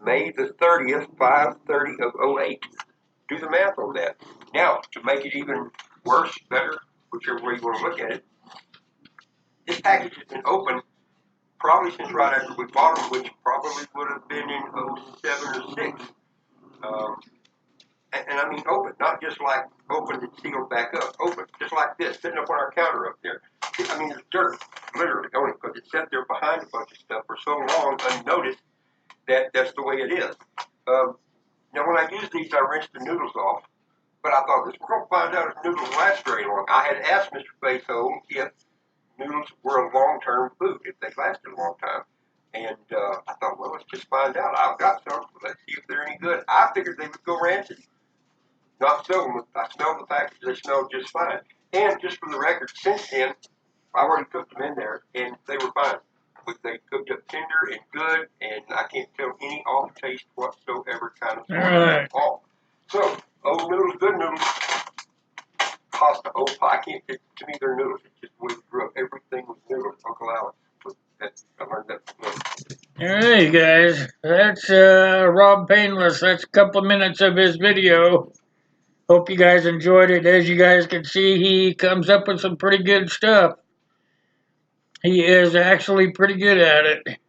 May the 30th, 5/30 of 08. Do the math on that. Now, to make it even worse, better, whichever way you want to look at it, this package has been open probably since right after we bought them, which probably would have been in 07 or 06. And I mean open, not just like open and sealed back up, open, just like this, sitting up on our counter up there. I mean, there's dirt, literally, on it, because it's sat there behind a bunch of stuff for so long, unnoticed, that that's the way it is. Now, when I use these, I rinse the noodles off, but I thought, we're going to find out if noodles last very long. I had asked Mr. Faso if noodles were a long-term food, if they lasted a long time. And I thought, well, let's just find out. I've got some. Let's see if they're any good. I figured they would go rancid. Not so. I smelled the package. They smelled just fine. And just for the record, since then, I already cooked them in there, and they were fine. They cooked up tender and good, and I can't tell any off taste whatsoever kind of at all. So, old noodles, good noodles. Pasta, old pie. I can't get, to me, they're noodles. It's just the way we grew up. Everything was noodles. Uncle Alex. I learned that from him. Hey guys, that's Rob Painless. That's a couple minutes of his video. Hope you guys enjoyed it. As you guys can see, he comes up with some pretty good stuff. He is actually pretty good at it.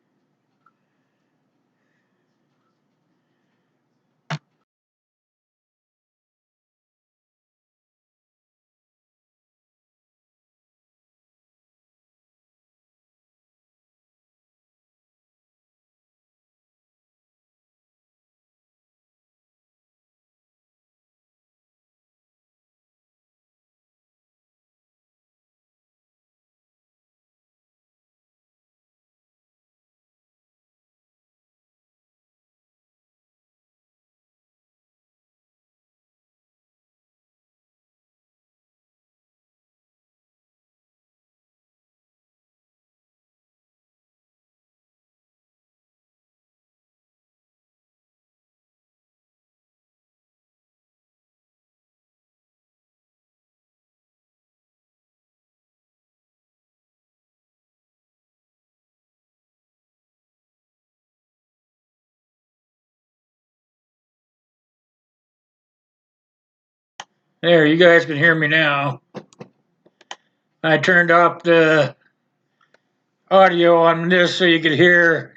There, you guys can hear me now. I turned off the audio on this so you could hear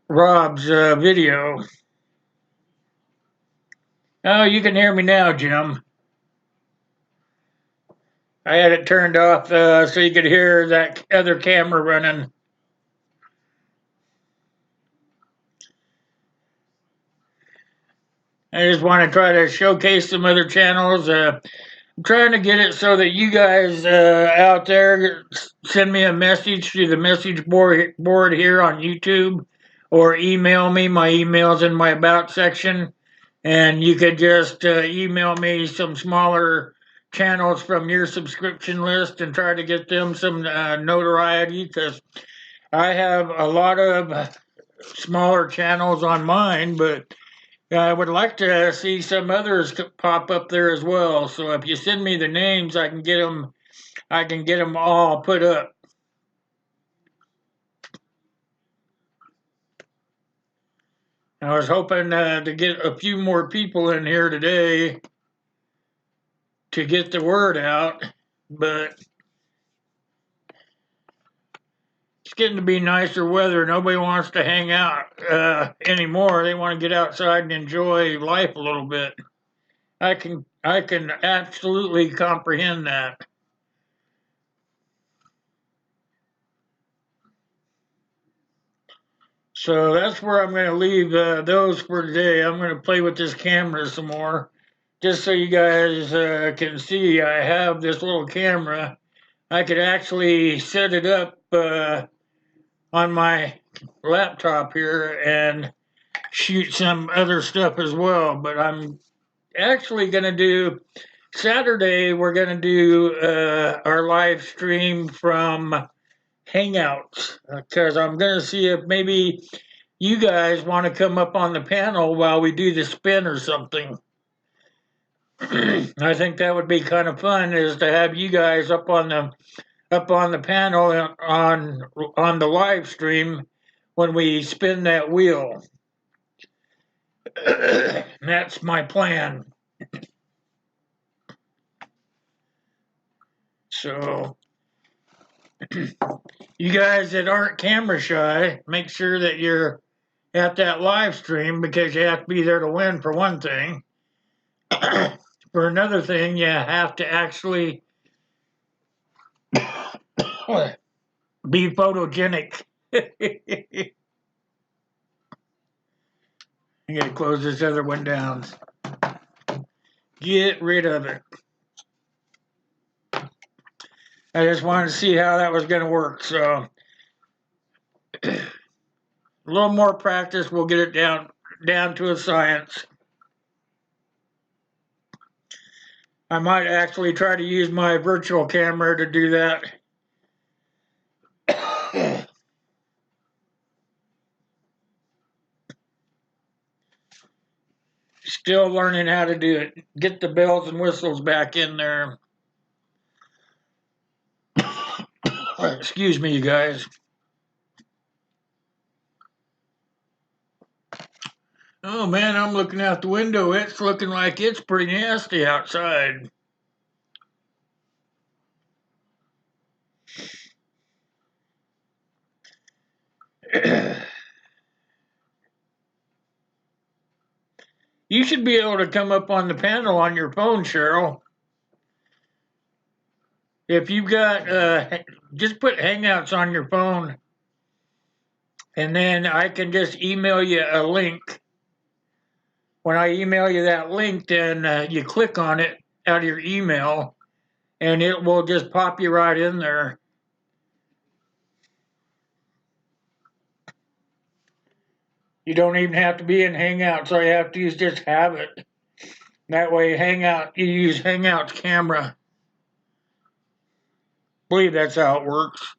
Rob's video. Oh, you can hear me now, Jim. I had it turned off so you could hear that other camera running. I just want to try to showcase some other channels. I'm trying to get it so that you guys out there send me a message through the message board here on YouTube, or email me. My email's in my About section. And you could just email me some smaller channels from your subscription list and try to get them some notoriety, because I have a lot of smaller channels on mine, but I would like to see some others pop up there as well. So if you send me the names, I can get them. I can get them all put up. I was hoping to get a few more people in here today to get the word out, but it's getting to be nicer weather. Nobody wants to hang out anymore. They want to get outside and enjoy life a little bit. I can absolutely comprehend that. So that's where I'm going to leave those for today. I'm going to play with this camera some more, just so you guys can see. I have this little camera. I could actually set it up on my laptop here and shoot some other stuff as well. But I'm actually going to do Saturday. We're going to do our live stream from Hangouts, because I'm going to see if maybe you guys want to come up on the panel while we do the spin or something. I think that would be kind of fun, is to have you guys up on the panel on the live stream when we spin that wheel. That's my plan. So you guys that aren't camera shy, make sure that you're at that live stream, because you have to be there to win, for one thing. For another thing, you have to actually be photogenic. I gotta close this other one down. Get rid of it. I just wanted to see how that was gonna work. So a little more practice, we'll get it down to a science. I might actually try to use my virtual camera to do that. Still learning how to do it. Get the bells and whistles back in there. Excuse me, you guys. Oh man, I'm looking out the window. It's looking like it's pretty nasty outside. You should be able to come up on the panel on your phone, Cheryl. If you've got, just put Hangouts on your phone, and then I can just email you a link. When I email you that link, then you click on it out of your email, and it will just pop you right in there. You don't even have to be in Hangouts. All you have to do is just have it. That way, you use Hangouts camera. I believe that's how it works.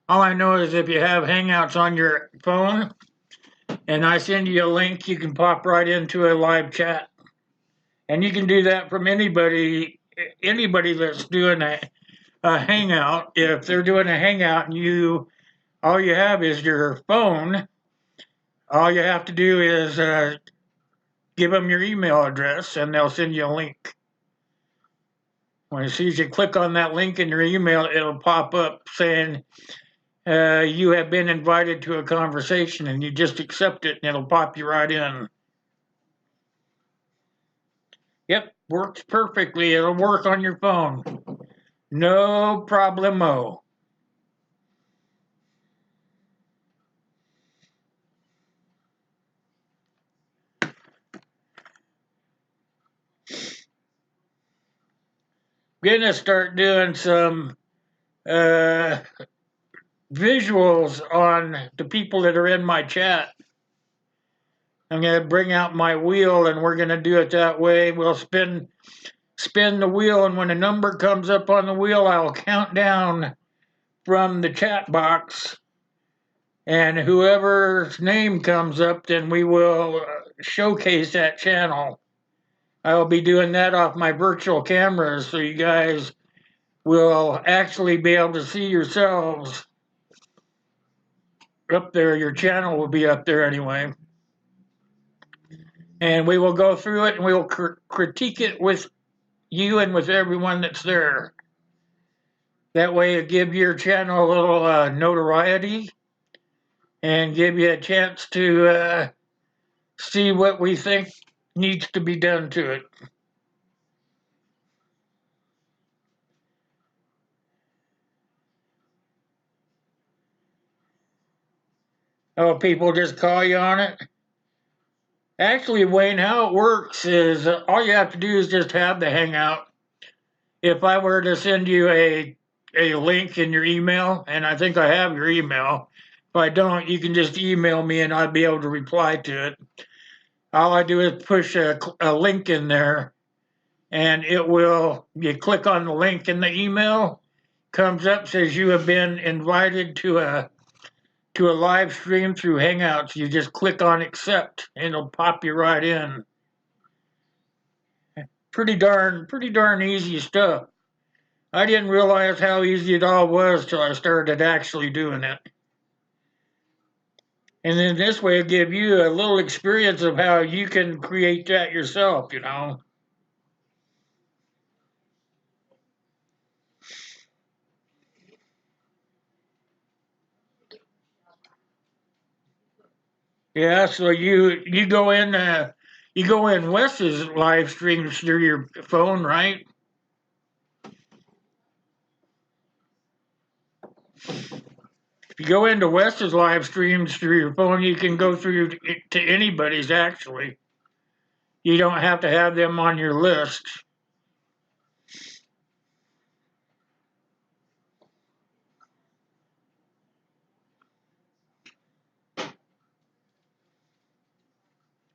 All I know is if you have Hangouts on your phone and I send you a link, you can pop right into a live chat. And you can do that from anybody that's doing a Hangout. If they're doing a Hangout and all you have is your phone, all you have to do is give them your email address, and they'll send you a link. When as soon as you click on that link in your email, it'll pop up saying you have been invited to a conversation, and you just accept it, and it'll pop you right in. Yep, works perfectly. It'll work on your phone. No problemo. Gonna start doing some visuals on the people that are in my chat. I'm gonna bring out my wheel, and we're gonna do it that way. We'll spin the wheel, and when a number comes up on the wheel, I'll count down from the chat box, and whoever's name comes up, then we will showcase that channel. I'll be doing that off my virtual cameras, so you guys will actually be able to see yourselves up there. Your channel will be up there anyway. And we will go through it, and we will critique it with you and with everyone that's there. That way it give your channel a little notoriety and give you a chance to see what we think needs to be done to it. Oh, people just call you on it? Actually, Wayne, how it works is all you have to do is just have the Hangout. If I were to send you a link in your email, and I think I have your email, if I don't, you can just email me and I'll be able to reply to it. All I do is push a link in there, and it will, you click on the link in the email, comes up, says you have been invited to a live stream through Hangouts. You just click on accept, and it'll pop you right in. Pretty darn easy stuff. I didn't realize how easy it all was till I started actually doing it. And then this way it'll give you a little experience of how you can create that yourself, you know. Yeah, so you go in Wes's live streams through your phone, right? If you go into Wes's live streams through your phone, you can go through to anybody's actually. You don't have to have them on your list.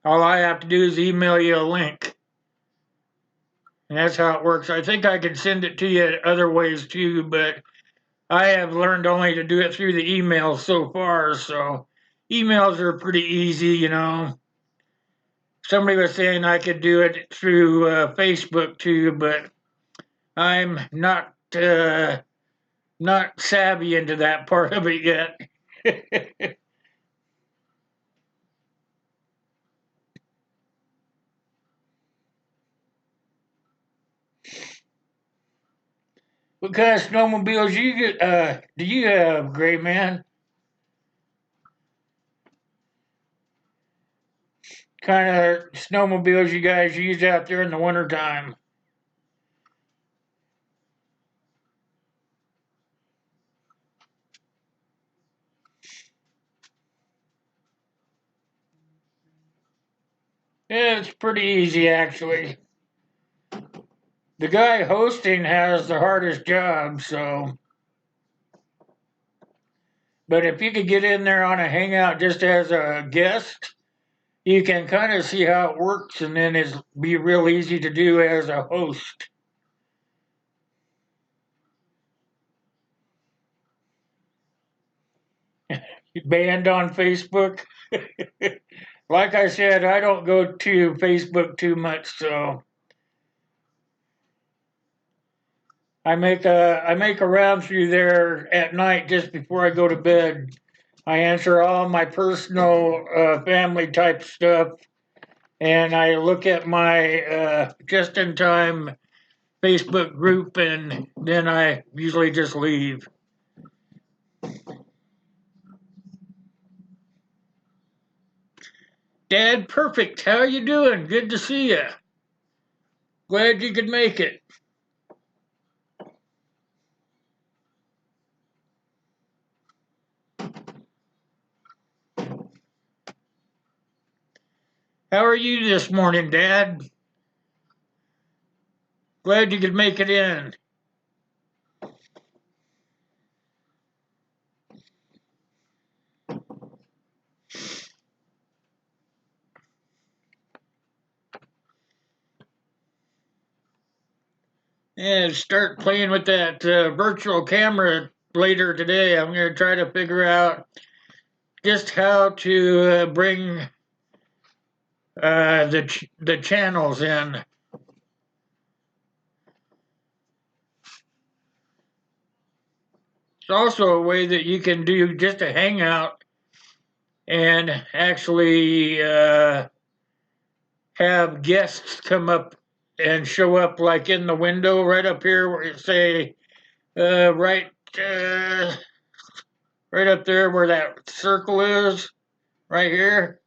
All I have to do is email you a link. And that's how it works. I think I can send it to you other ways too, but I have learned only to do it through the emails so far. So emails are pretty easy, you know. Somebody was saying I could do it through Facebook too, but I'm not savvy into that part of it yet. What kind of snowmobiles do you have, Gray Man? Kind of snowmobiles you guys use out there in the wintertime? Yeah, it's pretty easy actually. The guy hosting has the hardest job, so. But if you could get in there on a hangout just as a guest, you can kind of see how it works, and then it's be real easy to do as a host. Banned on Facebook. Like I said, I don't go to Facebook too much, so I make a round through there at night just before I go to bed. I answer all my personal family type stuff, and I look at my just-in-time Facebook group, and then I usually just leave. Dad, perfect. How you doing? Good to see you. Glad you could make it. How are you this morning, Dad? Glad you could make it in. And start playing with that virtual camera later today. I'm going to try to figure out just how to bring the channels in. It's also a way that you can do just a hangout and actually have guests come up and show up like in the window right up here where it say right right up there where that circle is right here.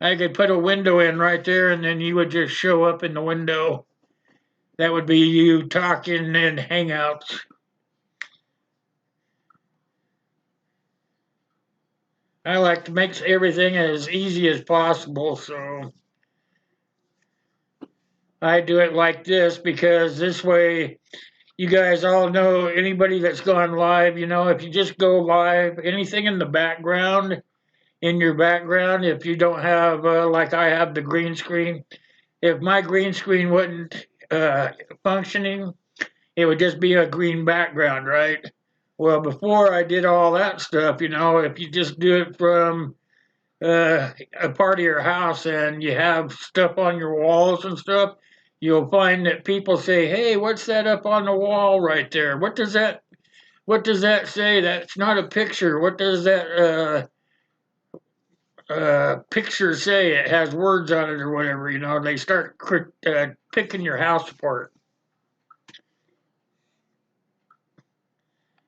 I could put a window in right there and then you would just show up in the window. That would be you talking and hangouts. I like to make everything as easy as possible, so I do it like this because this way you guys all know anybody that's gone live, you know, if you just go live, anything in the background, in your background, if you don't have, like I have the green screen, if my green screen wasn't functioning, it would just be a green background, right? Well, before I did all that stuff, you know, if you just do it from a part of your house and you have stuff on your walls and stuff, you'll find that people say, "Hey, what's that up on the wall right there? What does that say? That's not a picture. What does that picture say? It has words on it or whatever." You know, they start picking your house apart.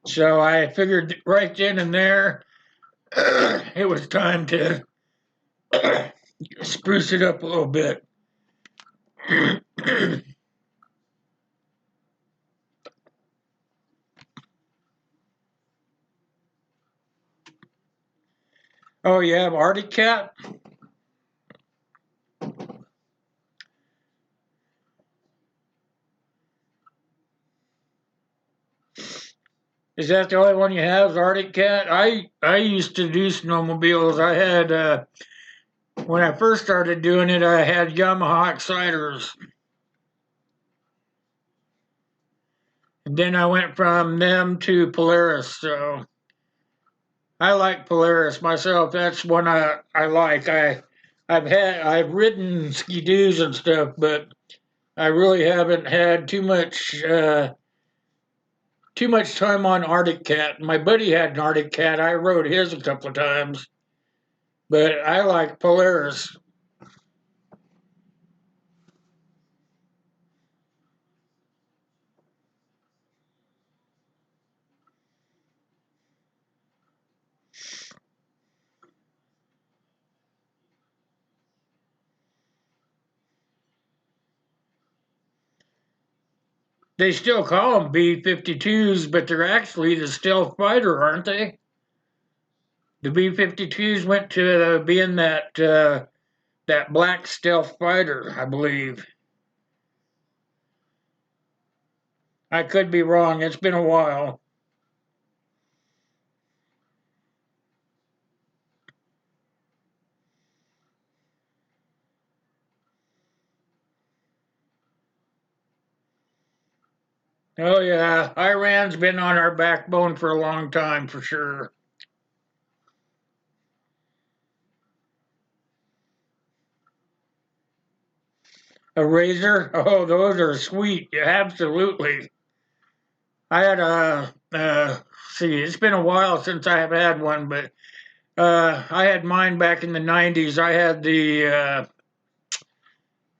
So I figured right then and there, it was time to spruce it up a little bit. Oh, you have Arctic Cat? Is that the only one you have, is Arctic Cat? I used to do snowmobiles. I had when I first started doing it, I had Yamaha Exciters. And then I went from them to Polaris. So I like Polaris myself. That's one I like. I've ridden ski-doos and stuff, but I really haven't had too much time on Arctic Cat. My buddy had an Arctic Cat. I rode his a couple of times, but I like Polaris. They still call them B-52s, but they're actually the stealth fighter, aren't they? The B-52s went to being that black stealth fighter, I believe. I could be wrong. It's been a while. Oh yeah, Iran's been on our backbone for a long time, for sure. A razor? Oh, those are sweet. Yeah, absolutely. I had see, it's been a while since I have had one, but I had mine back in the '90s. I had the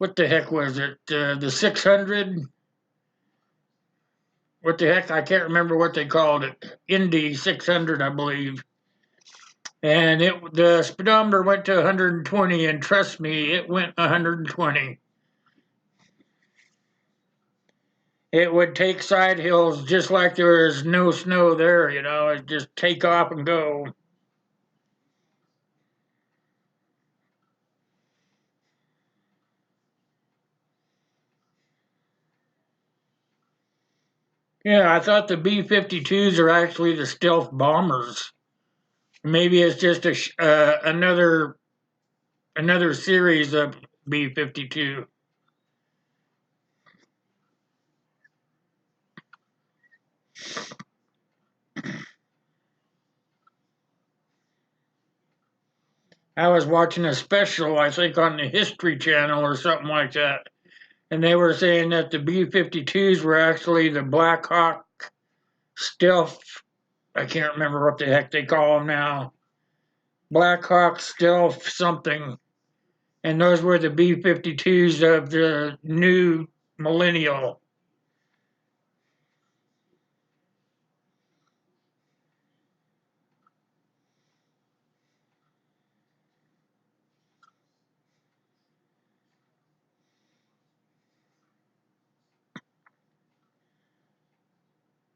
what the heck was it? The 600. What the heck? I can't remember what they called it. Indy 600, I believe. And the speedometer went to 120, and trust me, it went 120. It would take side hills just like there was no snow there, it'd just take off and go. Yeah, I thought the B-52s are actually the stealth bombers. Maybe it's just another series of B-52. I was watching a special, I think, on the History Channel or something like that, and they were saying that the B-52s were actually the Black Hawk stealth. I can't remember what the heck they call them now. Black Hawk stealth something, and those were the B-52s of the new millennial.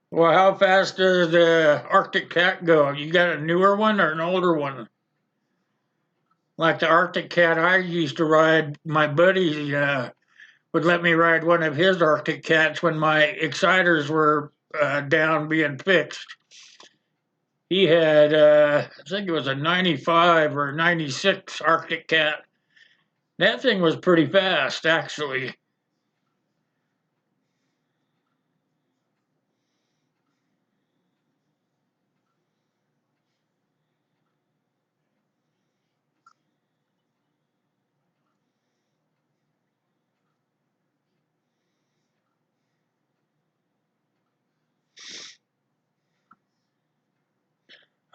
Well, how fast does the Arctic Cat go? You got a newer one or an older one? Like the Arctic Cat I used to ride, my buddy would let me ride one of his Arctic Cats when my exciters were down being fixed. He had, I think it was a 95 or 96 Arctic Cat. That thing was pretty fast, actually.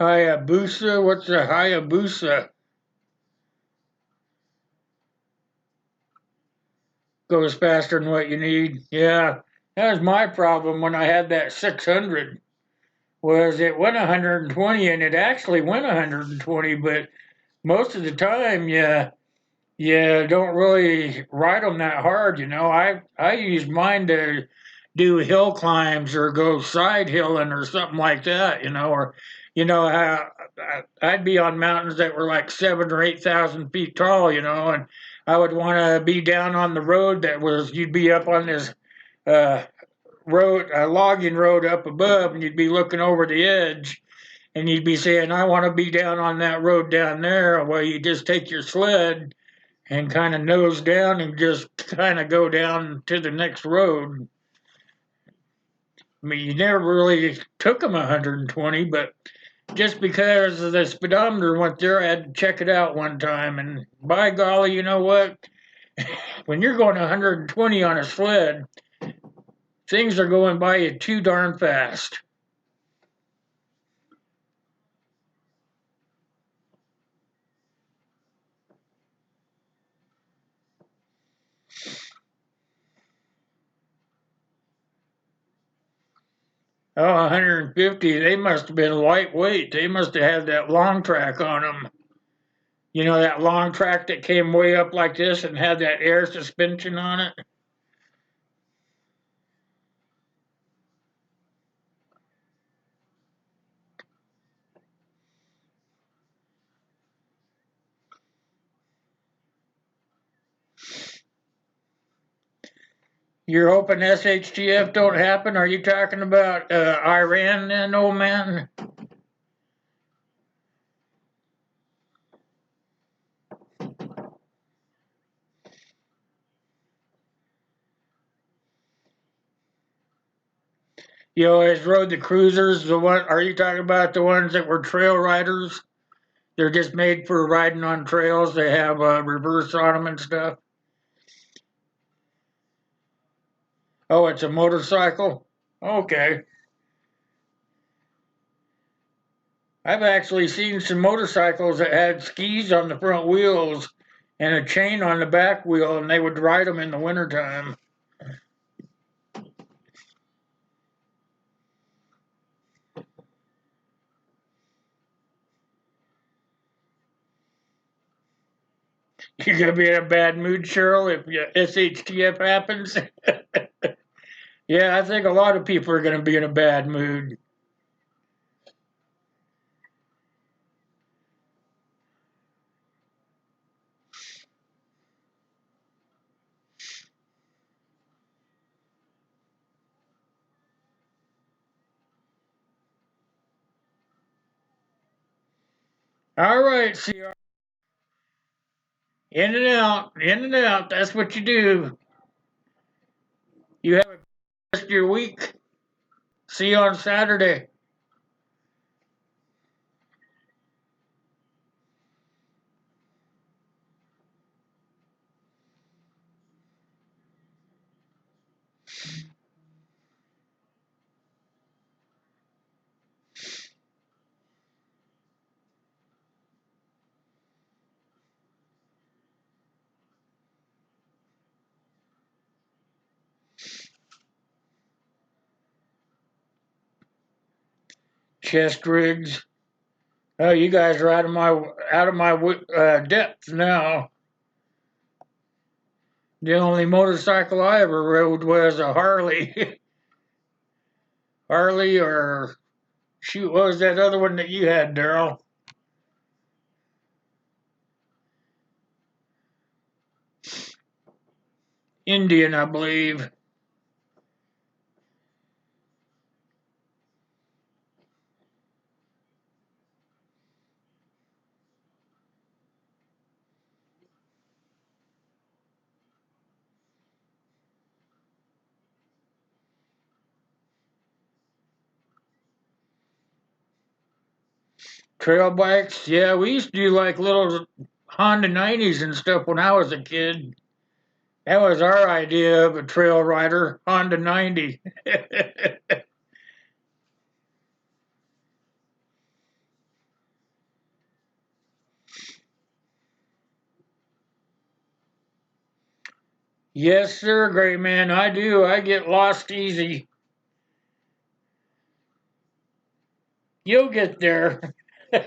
Hayabusa? What's a Hayabusa? Goes faster than what you need. Yeah, that was my problem when I had that 600. Was it went 120 and it actually went 120, but most of the time, you don't really ride them that hard. I used mine to do hill climbs or go side hilling or something like that. Or I'd be on mountains that were like 7 or 8 thousand feet tall. And I would want to be down on the road that was you'd be up on this uh, road, a logging road up above, and you'd be looking over the edge. And you'd be saying, I want to be down on that road down there. Well, you just take your sled and kind of nose down and just kind of go down to the next road. I mean, you never really took them 120, but just because the speedometer went there, I had to check it out one time. And by golly, you know what? When you're going 120 on a sled, things are going by you too darn fast. Oh, 150, they must have been lightweight. They must have had that long track on them. That long track that came way up like this and had that air suspension on it? You're hoping SHTF don't happen? Are you talking about Iran then, old man? You always rode the cruisers. Are you talking about the ones that were trail riders? They're just made for riding on trails. They have reverse on them and stuff. Oh, it's a motorcycle? Okay. I've actually seen some motorcycles that had skis on the front wheels, and a chain on the back wheel, and they would ride them in the wintertime. You're gonna be in a bad mood, Cheryl, if SHTF happens. Yeah, I think a lot of people are gonna be in a bad mood. All right, CR. In and out, in and out. That's what you do. You have a good rest of your week. See you on Saturday. Chest rigs. Oh, you guys are out of my depth now. The only motorcycle I ever rode was a Harley. Harley or shoot, what was that other one that you had, Daryl? Indian, I believe. Trail bikes, yeah, we used to do like little Honda 90s and stuff when I was a kid. That was our idea of a trail rider, Honda 90. Yes, sir, Gray Man, I do. I get lost easy. You'll get there. All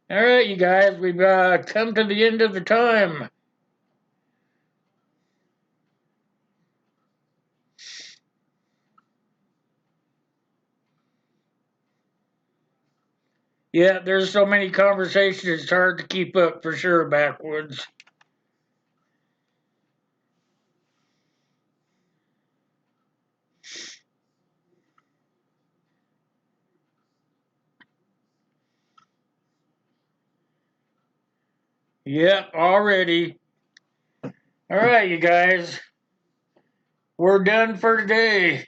right, you guys, we've come to the end of the time. Yeah, there's so many conversations, it's hard to keep up for sure, backwoods. Yep, already. All right, you guys, we're done for today.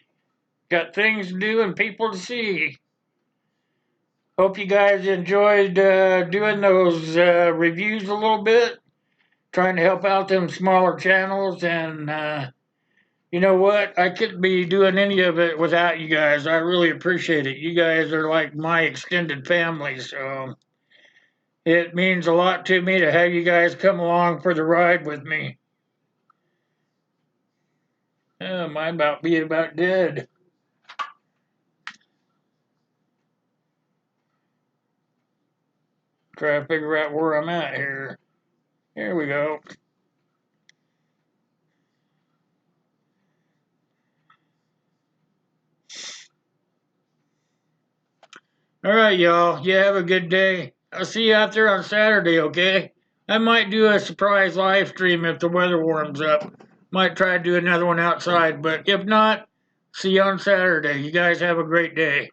Got things to do and people to see. Hope you guys enjoyed doing those reviews a little bit, trying to help out them smaller channels. And you know what? I couldn't be doing any of it without you guys. I really appreciate it. You guys are like my extended family, so it means a lot to me to have you guys come along for the ride with me. Oh, mine about being about dead. Try to figure out where I'm at here. Here we go. All right, y'all. You have a good day. I'll see you out there on Saturday, okay? I might do a surprise live stream if the weather warms up. Might try to do another one outside, but if not, see you on Saturday. You guys have a great day.